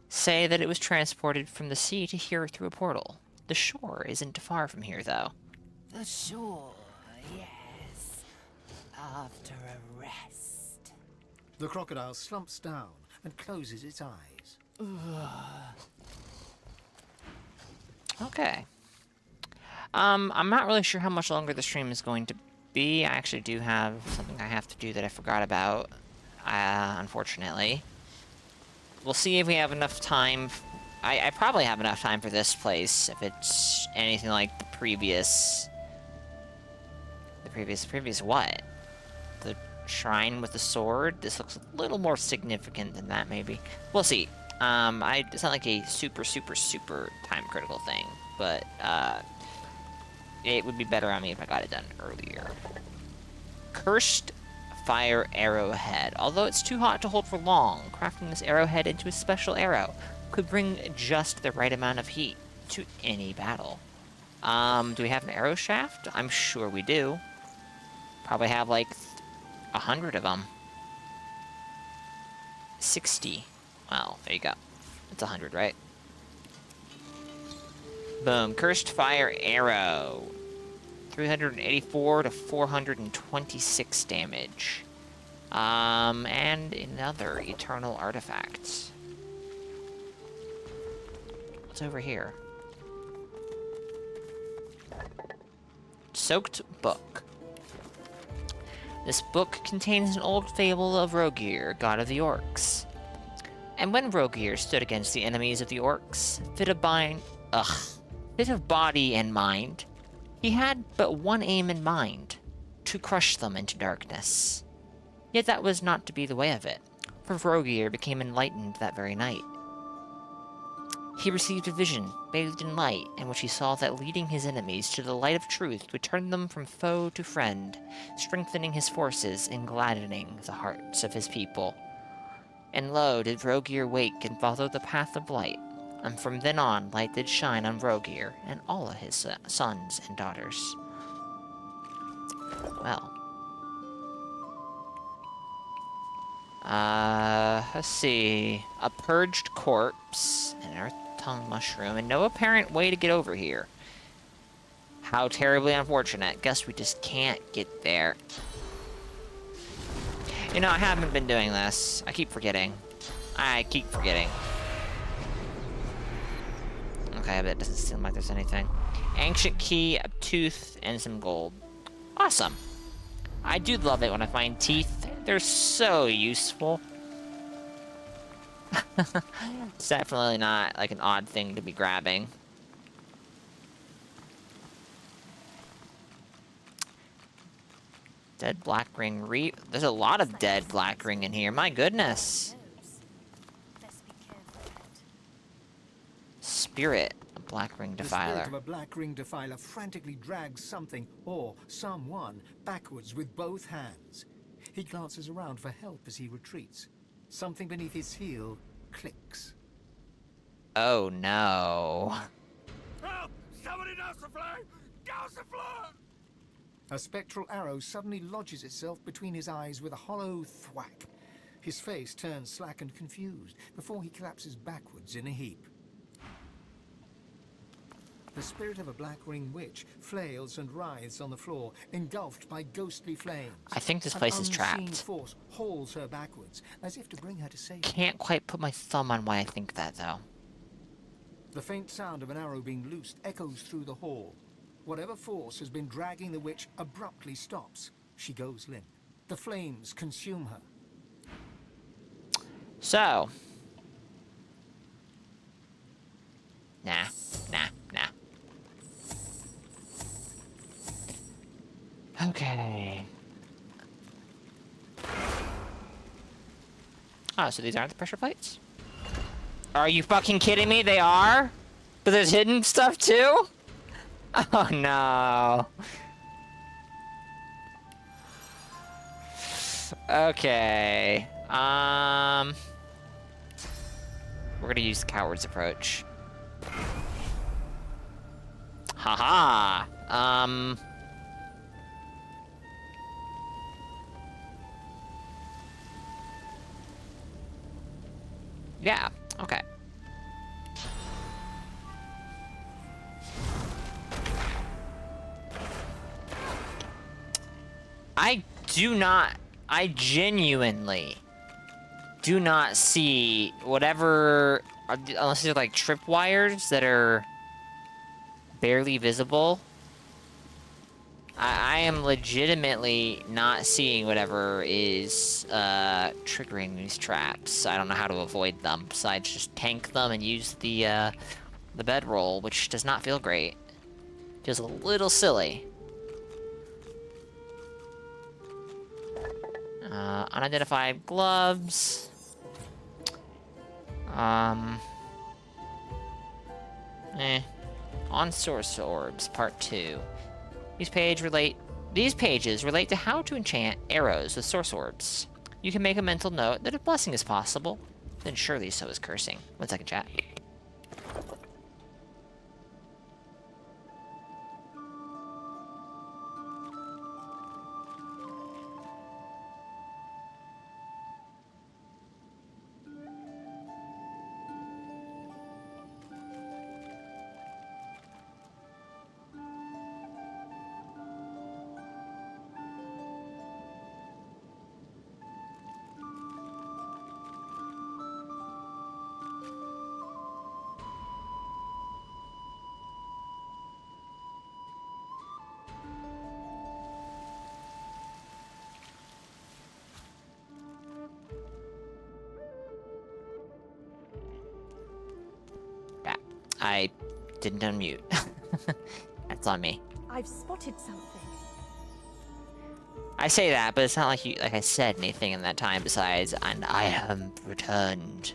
Say that it was transported from the sea to here through a portal. The shore isn't far from here, though. The shore, yes. After a rest. The crocodile slumps down and closes its eyes. Okay. I'm not really sure how much longer the stream is going to be. I actually do have something I have to do that I forgot about, unfortunately. We'll see if we have enough time. I probably have enough time for this place, if it's anything like the previous... The previous what? The shrine with the sword? This looks a little more significant than that, maybe. We'll see. It's not like a super time critical thing, but, it would be better on me if I got it done earlier. Cursed Fire Arrowhead. Although it's too hot to hold for long, crafting this arrowhead into a special arrow could bring just the right amount of heat to any battle. Do we have an arrow shaft? I'm sure we do. Probably have like 100 of them. 60. Well, there you go. It's 100, right? Boom. Cursed Fire Arrow. 384 to 426 damage. And another Eternal Artifact. What's over here? Soaked Book. This book contains an old fable of Rogear, god of the orcs. And when Rogear stood against the enemies of the orcs, fit of body and mind, he had but one aim in mind, to crush them into darkness. Yet that was not to be the way of it, for Rogear became enlightened that very night. He received a vision, bathed in light, in which he saw that leading his enemies to the light of truth would turn them from foe to friend, strengthening his forces and gladdening the hearts of his people. And lo, did Rogear wake and follow the path of light, and from then on light did shine on Rogear and all of his sons and daughters. Well. Let's see. A purged corpse, an earth tongue mushroom, and no apparent way to get over here. How terribly unfortunate. Guess we just can't get there. You know, I haven't been doing this. I keep forgetting. Okay, but it doesn't seem like there's anything. Ancient key, a tooth, and some gold. Awesome. I do love it when I find teeth. They're so useful. It's definitely not like an odd thing to be grabbing. Dead black ring There's a lot of dead black ring in here. My goodness. Spirit, a black ring defiler. The spirit of a black ring defiler frantically drags something or someone backwards with both hands. He glances around for help as he retreats. Something beneath his heel clicks. Oh no. Help! Somebody douse the flame! Douse the flame! A spectral arrow suddenly lodges itself between his eyes with a hollow thwack. His face turns slack and confused before he collapses backwards in a heap. The spirit of a black ring witch flails and writhes on the floor, engulfed by ghostly flames. I think this place is trapped. An unseen force hauls her backwards, as if to bring her to safety. Can't quite put my thumb on why I think that, though. The faint sound of an arrow being loosed echoes through the hall. Whatever force has been dragging the witch abruptly stops. She goes limp. The flames consume her. So. Nah. Okay. Oh, so these aren't the pressure plates? Are you fucking kidding me? They are? But there's hidden stuff too? Oh no. Okay. We're gonna use the coward's approach. Haha. Yeah, okay. I genuinely do not see whatever, unless they're like tripwires that are barely visible. I am legitimately not seeing whatever is triggering these traps. I don't know how to avoid them besides just tank them and use the bedroll, which does not feel great. Feels a little silly. Unidentified gloves. On source orbs, part 2. These pages relate to how to enchant arrows with source orbs. You can make a mental note that if blessing is possible, then surely so is cursing. 1 second, chat. I didn't unmute. That's on me. I've spotted something. I say that, but it's not like I said anything in that time besides, and I have returned.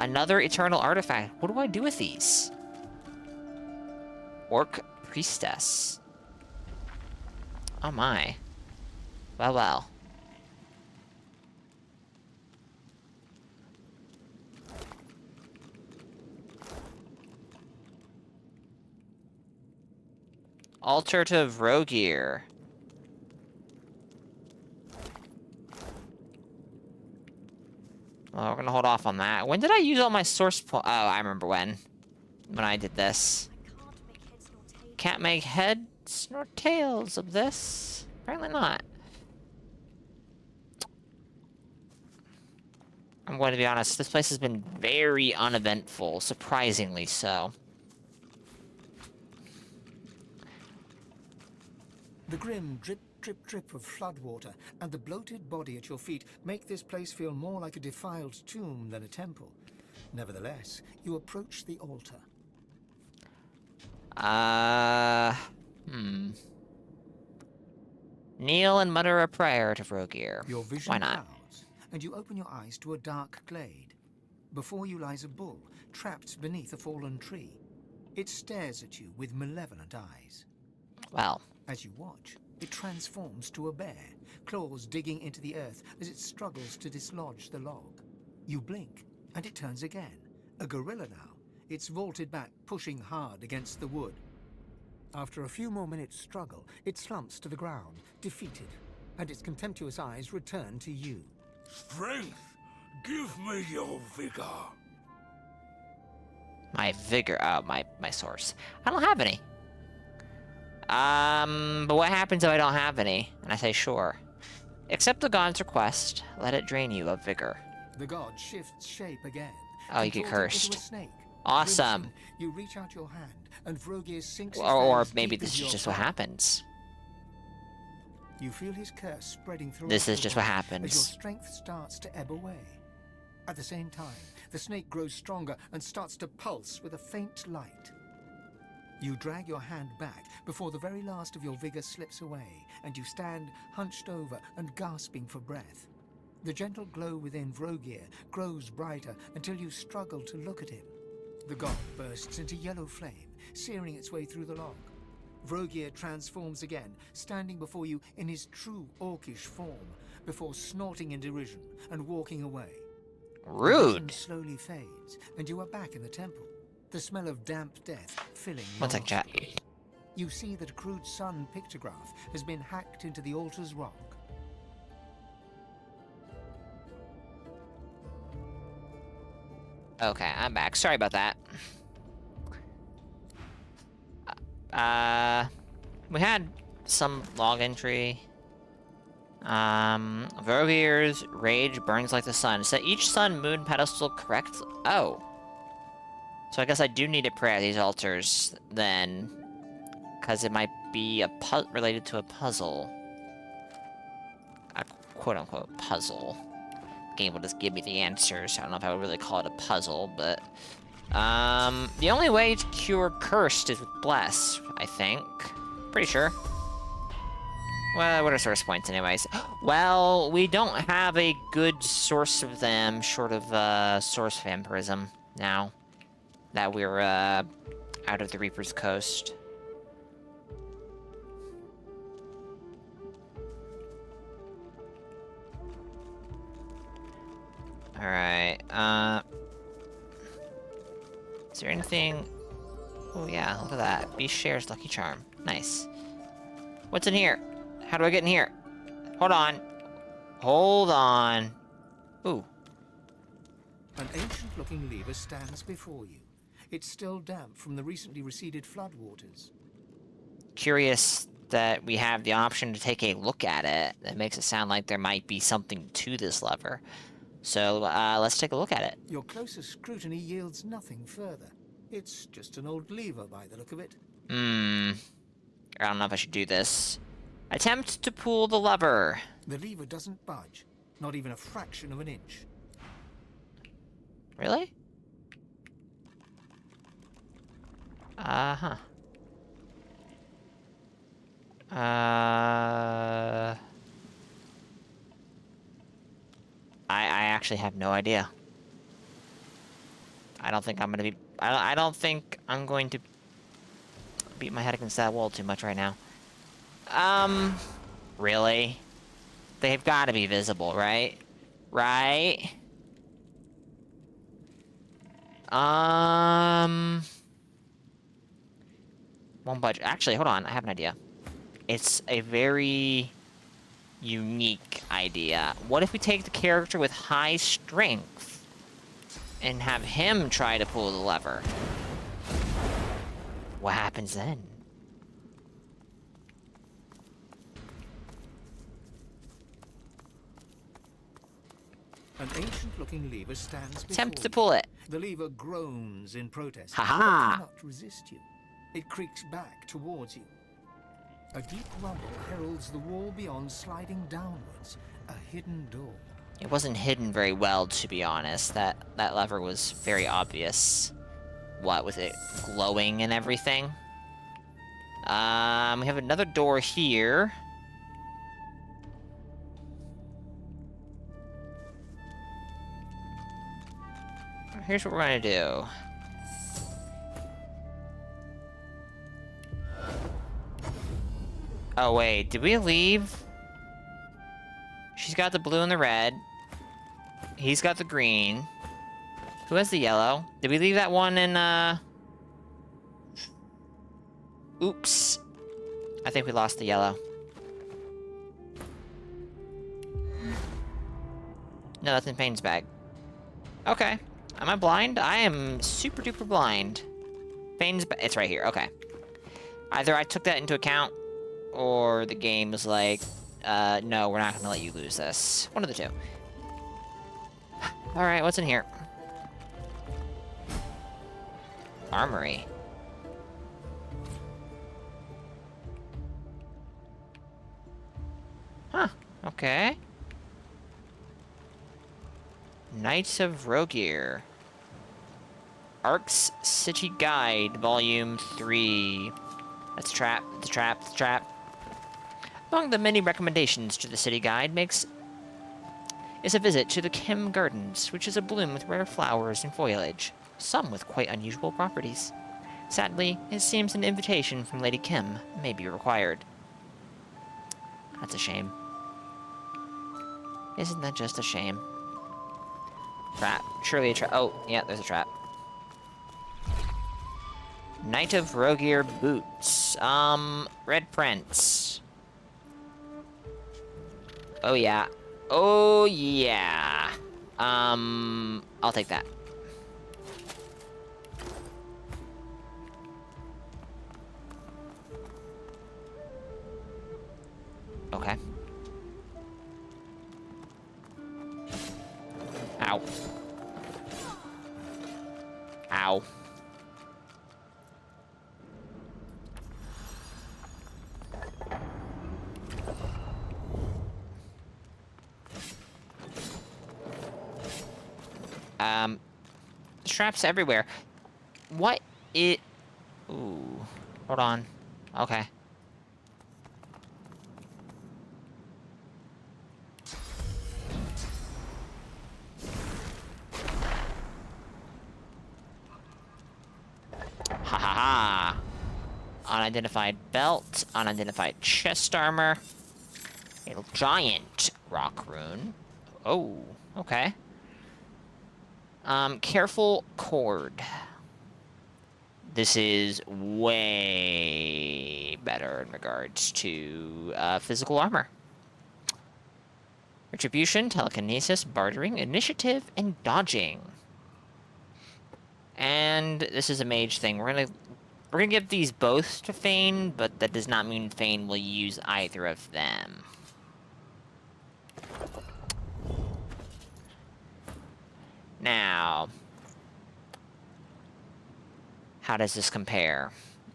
Another eternal artifact. What do I do with these? Orc priestess. Oh my. Well, well. Altar to Vrogear. Well, we're gonna hold off on that. When did I use all my source Oh, I remember when. When I did this. Can't make heads nor tails of this. Apparently not. I'm going to be honest, this place has been very uneventful, surprisingly so. The grim drip, drip, drip of floodwater and the bloated body at your feet make this place feel more like a defiled tomb than a temple. Nevertheless, you approach the altar. Kneel and mutter a prayer to Vrogear. Your vision Why not? clouds, and you open your eyes to a dark glade. Before you lies a bull, trapped beneath a fallen tree. It stares at you with malevolent eyes. Well. As you watch, it transforms to a bear, claws digging into the earth as it struggles to dislodge the log. You blink, and it turns again. A gorilla now. It's vaulted back, pushing hard against the wood. After a few more minutes' struggle, it slumps to the ground, defeated, and its contemptuous eyes return to you. Strength! Give me your vigor! My vigor, my source. I don't have any. But what happens if I don't have any? And I say sure. Accept the god's request. Let it drain you of vigor. The god shifts shape again. Oh, you get cursed. Into a snake. Awesome. Crimson, you reach out your hand, and Vrogear sinks Or maybe this is just what happens. You feel his curse spreading through. This is just what as happens. your strength starts to ebb away. At the same time, the snake grows stronger and starts to pulse with a faint light. You drag your hand back before the very last of your vigor slips away, and you stand hunched over and gasping for breath. The gentle glow within Vrogir grows brighter until you struggle to look at him. The god bursts into yellow flame, searing its way through the log. Vrogir transforms again, standing before you in his true orcish form, before snorting in derision and walking away. Rude. The vision slowly fades, and you are back in the temple, the smell of damp death filling your One sec, chat. nostrils. You see that a crude sun pictograph has been hacked into the altar's rock. Okay, I'm back. Sorry about that. We had some log entry. Vrogir's rage burns like the sun. Set each sun moon pedestal correct. Oh. So I guess I do need to pray at these altars, then. Because it might be a related to a puzzle. A quote-unquote puzzle. The game will just give me the answers. I don't know if I would really call it a puzzle, but... the only way to cure Cursed is with Bless, I think. Pretty sure. Well, what are source points anyways? Well, we don't have a good source of them, short of, source vampirism, now. That we're, out of the Reaper's Coast. Alright, is there anything... Oh yeah, look at that. Beast shares Lucky Charm. Nice. What's in here? How do I get in here? Hold on. Hold on. Ooh. An ancient-looking lever stands before you. It's still damp from the recently receded floodwaters. Curious that we have the option to take a look at it. That makes it sound like there might be something to this lever. So, let's take a look at it. Your closer scrutiny yields nothing further. It's just an old lever by the look of it. I don't know if I should do this. Attempt to pull the lever. The lever doesn't budge, not even a fraction of an inch. Really? Uh-huh. I actually have no idea. I don't think I'm gonna be... I don't think I'm going to beat my head against that wall too much right now. Really? They've got to be visible, right? Right? Won't budge. Actually, hold on. I have an idea. It's a very unique idea. What if we take the character with high strength and have him try to pull the lever? What happens then? An ancient-looking lever stands before Attempt to you. pull it. The lever groans in protest, Ha-ha! but cannot resist you. It creaks back towards you. A deep rumble heralds the wall beyond sliding downwards, a hidden door. It wasn't hidden very well, to be honest. That lever was very obvious. What, with it glowing and everything? We have another door here. Here's what we're gonna do. Oh wait, did we leave? She's got the blue and the red. He's got the green. Who has the yellow? Did we leave that one in, Oops. I think we lost the yellow. No, that's in Payne's bag. Okay. Am I blind? I am super duper blind. Payne's bag. It's right here. Okay. Either I took that into account, or the game was like, no, we're not gonna let you lose this. One of the two. Alright, what's in here? Armory. Huh, okay. Knights of Vrogir. Ark's City Guide, Volume 3. That's a trap, it's a trap, it's a trap. Among the many recommendations to the City Guide is a visit to the Kim Gardens, which is a bloom with rare flowers and foliage, some with quite unusual properties. Sadly, it seems an invitation from Lady Kim may be required. That's a shame. Isn't that just a shame? Trap. Surely a trap. Oh, yeah, there's a trap. Knight of Rogier Boots. Red Prince. Oh, yeah. Oh, yeah. I'll take that. Okay. Ow. Ow. Traps everywhere. What it... Ooh. Hold on. Okay. Ha ha ha. Unidentified belt, unidentified chest armor, a giant rock rune. Oh, okay. Careful cord. This is way better in regards to physical armor. Retribution, telekinesis, bartering, initiative, and dodging. And this is a mage thing. We're gonna give these both to Fane, but that does not mean Fane will use either of them. Now, how does this compare?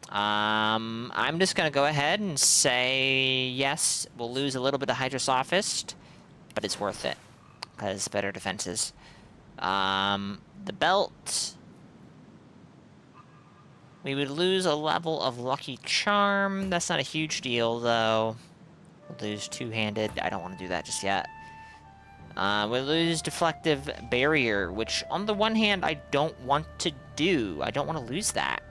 I'm just gonna go ahead and say yes, we'll lose a little bit of Hydrosophist, but it's worth it, because better defenses. The belt... We would lose a level of Lucky Charm. That's not a huge deal, though. We'll lose Two-Handed. I don't want to do that just yet. We'll lose Deflective Barrier, which, on the one hand, I don't want to do. I don't want to lose that.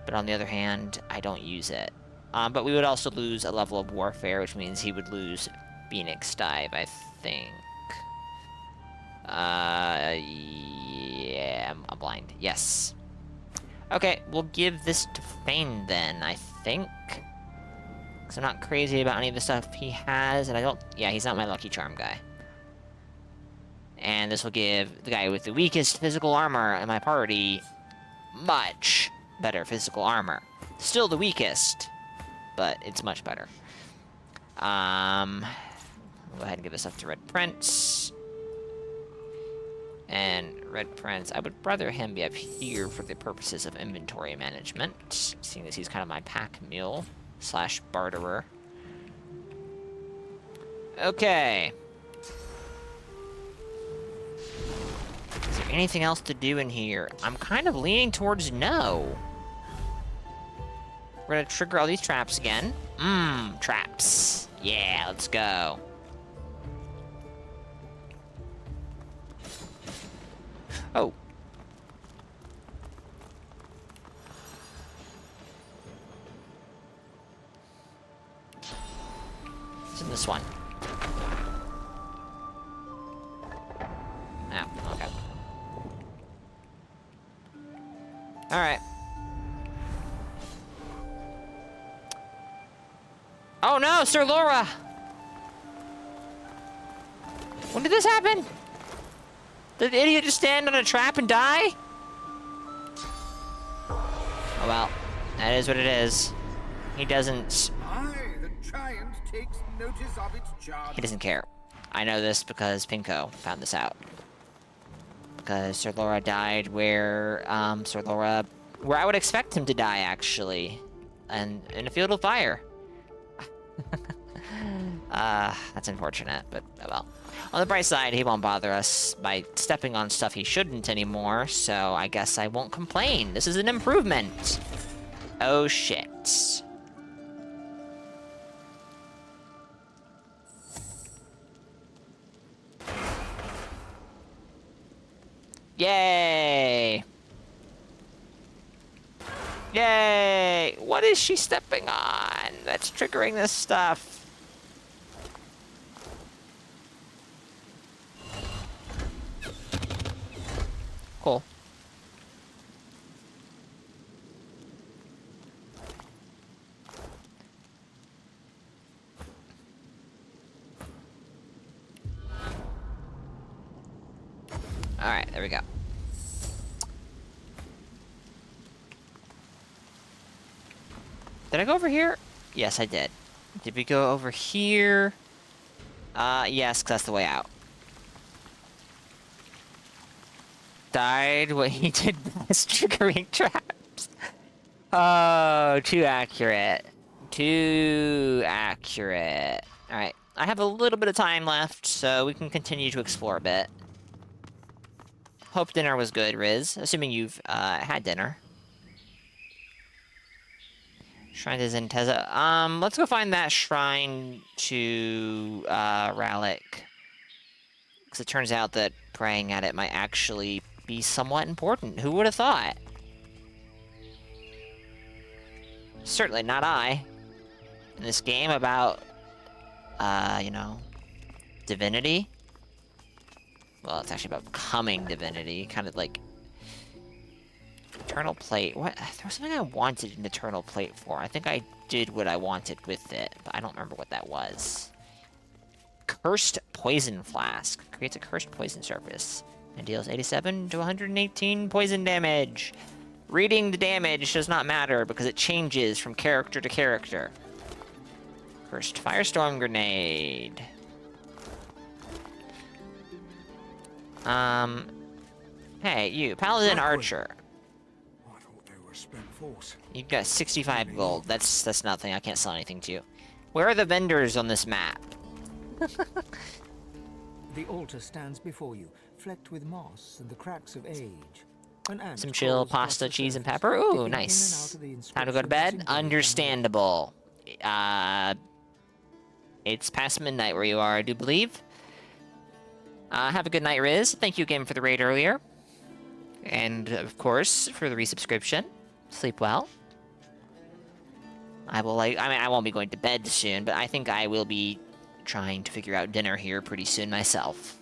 But on the other hand, I don't use it. But we would also lose a level of Warfare, which means he would lose Phoenix Dive, I think. Yeah, I'm blind. Yes. Okay, we'll give this to Fane then, I think. Because I'm not crazy about any of the stuff he has, and I don't... Yeah, he's not my Lucky Charm guy. And this will give the guy with the weakest physical armor in my party much better physical armor. Still the weakest, but it's much better. Go ahead and give this up to Red Prince. And Red Prince, I would rather him be up here for the purposes of inventory management, seeing as he's kind of my pack mule / barterer. Okay. Is there anything else to do in here? I'm kind of leaning towards no. We're gonna trigger all these traps again. Traps. Yeah, let's go. Oh. It's in this one. Oh, okay. Alright. Oh no, Sir Laura! When did this happen? Did the idiot just stand on a trap and die? Oh well, that is what it is. He doesn't... The giant takes notice of its charge. He doesn't care. I know this because Pinko found this out. Because Sir Laura died where, where I would expect him to die, actually. And in a field of fire. That's unfortunate, but oh well. On the bright side, he won't bother us by stepping on stuff he shouldn't anymore, so I guess I won't complain. This is an improvement. Oh shit. Yay! Yay! What is she stepping on that's triggering this stuff? Cool. Alright, there we go. Did I go over here? Yes, I did. Did we go over here? Yes, 'cause that's the way out. Died what he did best, triggering traps. Oh, too accurate. Too accurate. Alright, I have a little bit of time left, so we can continue to explore a bit. Hope dinner was good, Riz. Assuming you've, had dinner. Shrine to Zenteza. Let's go find that shrine to, Rallic. Because it turns out that praying at it might actually be somewhat important. Who would have thought? Certainly not I. In this game about, you know, divinity. Well, it's actually about becoming divinity. Kind of like... Eternal Plate. What? There was something I wanted an Eternal Plate for. I think I did what I wanted with it, but I don't remember what that was. Cursed Poison Flask. Creates a cursed poison surface. And deals 87 to 118 poison damage. Reading the damage does not matter because it changes from character to character. Cursed Firestorm Grenade. Hey, you, Paladin Archer. I thought they were spent force. You've got 65 gold. That's nothing. I can't sell anything to you. Where are the vendors on this map? The altar stands before you, flecked with moss and the cracks of age. Some chill pasta, cheese, and pepper. Ooh, nice. Time to go to bed? Understandable. It's past midnight where you are, I do believe. Have a good night, Riz. Thank you again for the raid earlier. And, of course, for the resubscription. Sleep well. I won't be going to bed soon, but I think I will be trying to figure out dinner here pretty soon myself.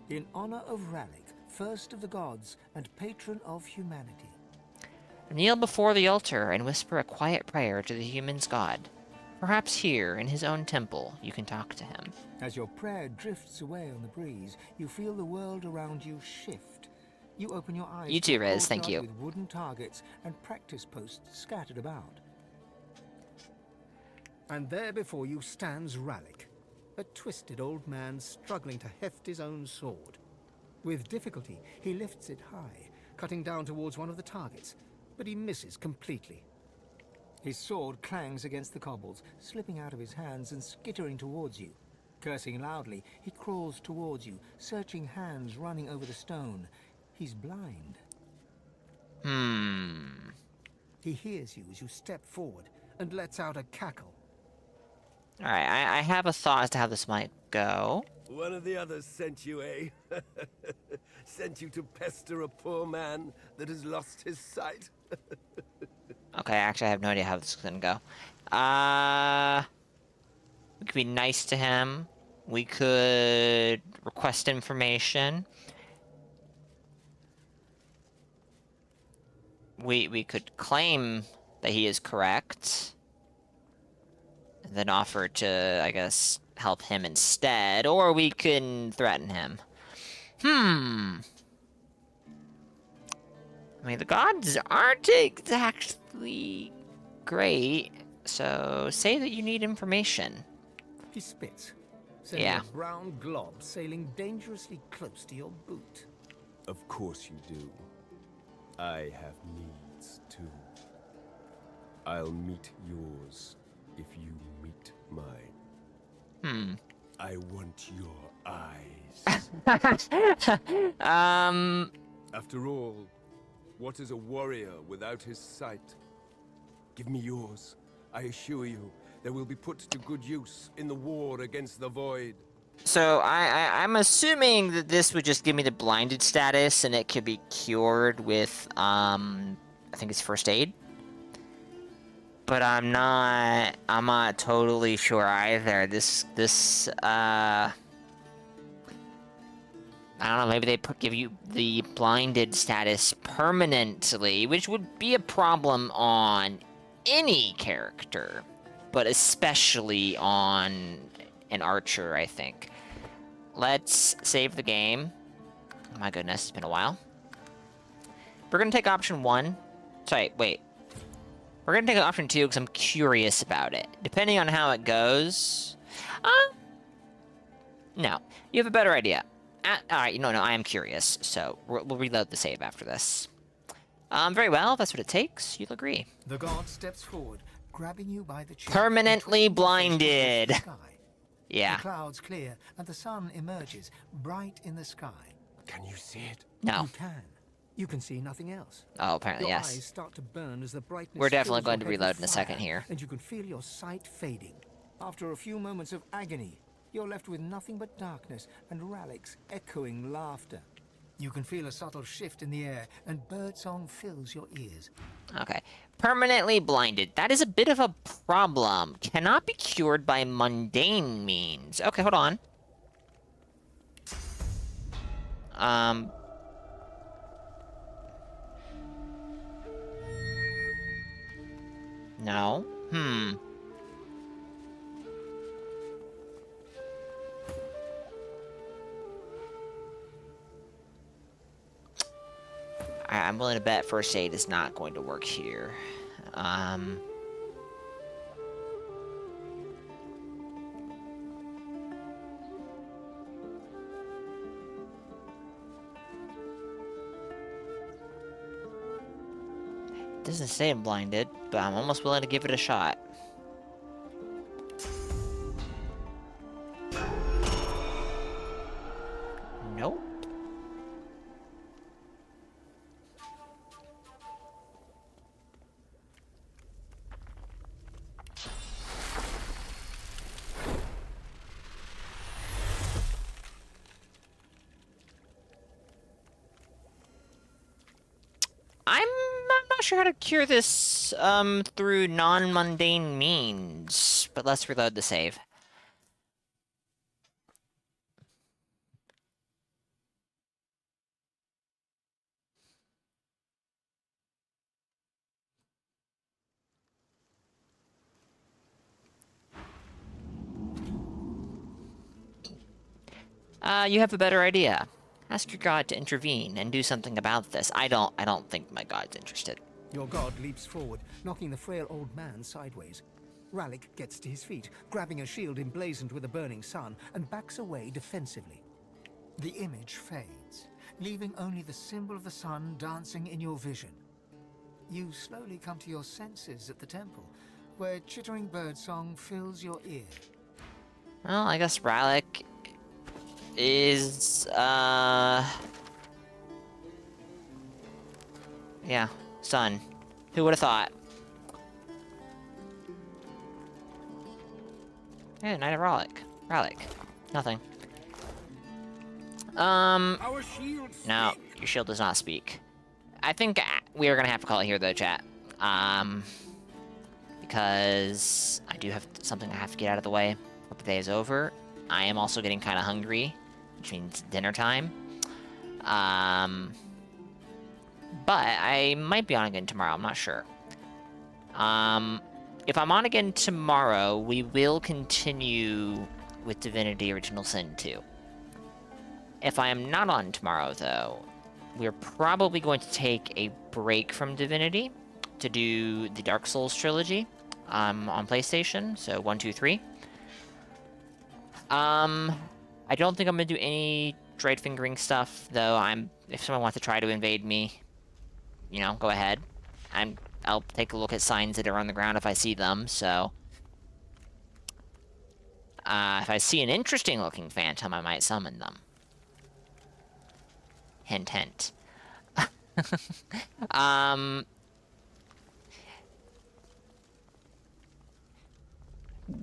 In honor of Rallic, first of the gods and patron of humanity. Kneel before the altar and whisper a quiet prayer to the human's god. Perhaps here, in his own temple, you can talk to him. As your prayer drifts away on the breeze, you feel the world around you shift. You open your eyes. You too, Riz. Thank you. With wooden targets and practice posts scattered about. And there before you stands Rallic, a twisted old man struggling to heft his own sword. With difficulty, he lifts it high, cutting down towards one of the targets, but he misses completely. His sword clangs against the cobbles, slipping out of his hands and skittering towards you. Cursing loudly, he crawls towards you, searching hands running over the stone. He's blind. He hears you as you step forward and lets out a cackle. Alright, I have a thought as to how this might go. One of the others sent you, eh? Sent you to pester a poor man that has lost his sight? Okay, actually, I have no idea how this is gonna go. We could be nice to him. We could request information. We could claim that he is correct. And then offer to, I guess, help him instead. Or we can threaten him. I mean, the gods aren't exactly great, so say that you need information. He spits, sending a brown glob sailing dangerously close to your boot. Of course you do. I have needs, too. I'll meet yours if you meet mine. I want your eyes. After all, what is a warrior without his sight? Give me yours. I assure you, they will be put to good use in the war against the Void. So I'm assuming that this would just give me the blinded status, and it could be cured with I think it's first aid. But I'm not totally sure either. I don't know, maybe they give you the blinded status permanently, which would be a problem on any character, but especially on an archer, I think. Let's save the game. Oh my goodness, it's been a while. We're gonna take option 1. Sorry, wait. We're gonna take option 2 because I'm curious about it. Depending on how it goes... No, you have a better idea. Alright, no, I am curious, so we'll reload the save after this. Very well, if that's what it takes. You'll agree. The god steps forward, grabbing you by the chin. Permanently blinded. Yeah. The clouds clear, and the sun emerges, bright in the sky. Can you see it? No. You can. You can see nothing else. Oh, apparently, Your yes. eyes start to burn as the brightness We're definitely fills going to your head reload with in a second fire, here. And you can feel your sight fading. After a few moments of agony, you're left with nothing but darkness and Ralik's echoing laughter. You can feel a subtle shift in the air, and birdsong fills your ears. Okay. Permanently blinded. That is a bit of a problem. Cannot be cured by mundane means. Okay, hold on. No. I'm willing to bet first aid is not going to work here. Doesn't say I'm blinded, but I'm almost willing to give it a shot. Nope. I'm not sure how to cure this through non-mundane means, but let's reload the save. You have a better idea. Ask your god to intervene and do something about this. I don't think my god's interested. Your god leaps forward, knocking the frail old man sideways. Ralik gets to his feet, grabbing a shield emblazoned with a burning sun, and backs away defensively. The image fades, leaving only the symbol of the sun dancing in your vision. You slowly come to your senses at the temple, where chittering birdsong fills your ear. Well, I guess Ralik is, yeah, sun. Who would have thought? Yeah, Knight of Ralik. Nothing. Our shield No, your shield does not speak. I think we are gonna have to call it here, though, chat. Because I do have something I have to get out of the way before the day is over. I am also getting kind of hungry, which means dinner time. But I might be on again tomorrow, I'm not sure. If I'm on again tomorrow, we will continue with Divinity Original Sin 2. If I am not on tomorrow, though, we're probably going to take a break from Divinity to do the Dark Souls trilogy on PlayStation, so 1, 2, 3. I don't think I'm gonna do any droid fingering stuff, though. If someone wants to try to invade me, you know, go ahead. I'll take a look at signs that are on the ground if I see them, so. If I see an interesting looking phantom, I might summon them. Hint, hint.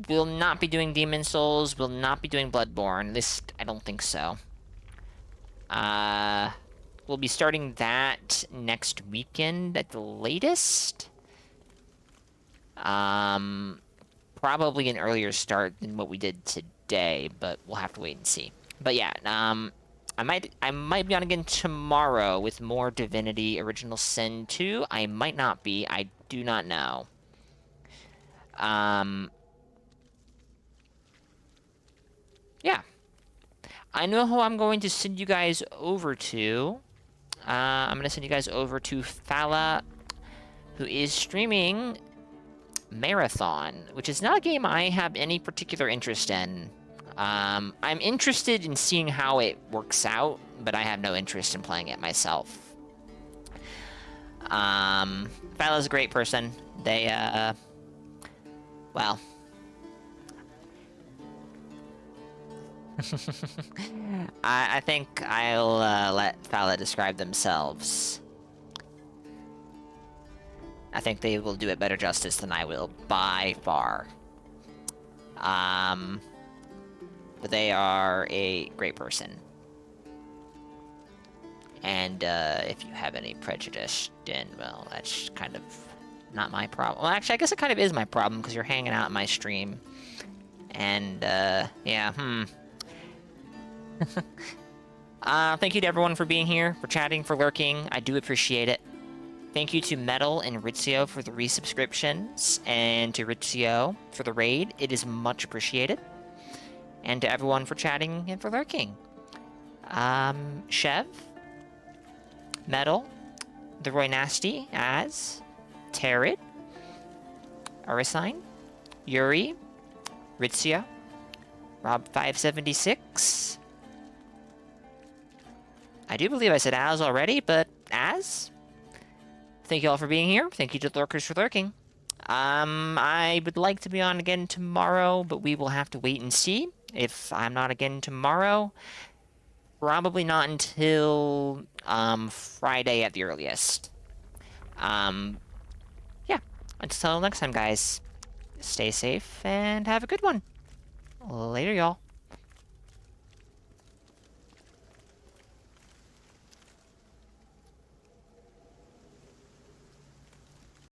We'll not be doing Demon Souls. We'll not be doing Bloodborne. At least, I don't think so. We'll be starting that next weekend at the latest. Probably an earlier start than what we did today, but we'll have to wait and see. But yeah, I might be on again tomorrow with more Divinity Original Sin 2. I might not be. I do not know. Yeah. I know who I'm going to send you guys over to. I'm going to send you guys over to Fala, who is streaming Marathon, which is not a game I have any particular interest in. I'm interested in seeing how it works out, but I have no interest in playing it myself. Fala's a great person. They, well... I think I'll let Fala describe themselves. I think they will do it better justice than I will, by far. But they are a great person. And if you have any prejudice, then, well, that's kind of not my problem. Well, actually, I guess it kind of is my problem, because you're hanging out in my stream. And, yeah, thank you to everyone for being here, for chatting, for lurking. I do appreciate it. Thank you to Metal and Ritzio for the resubscriptions, and to Ritzio for the raid. It is much appreciated. And to everyone for chatting and for lurking. Chev, Metal, The Roy Nasty, Az, Terrid, Arisine, Yuri, Ritzio, Rob576. I do believe I said Az already, but Az? Thank you all for being here. Thank you to the lurkers for lurking. I would like to be on again tomorrow, but we will have to wait and see. If I'm not again tomorrow, probably not until Friday at the earliest. Yeah. Until next time, guys. Stay safe and have a good one. Later, y'all.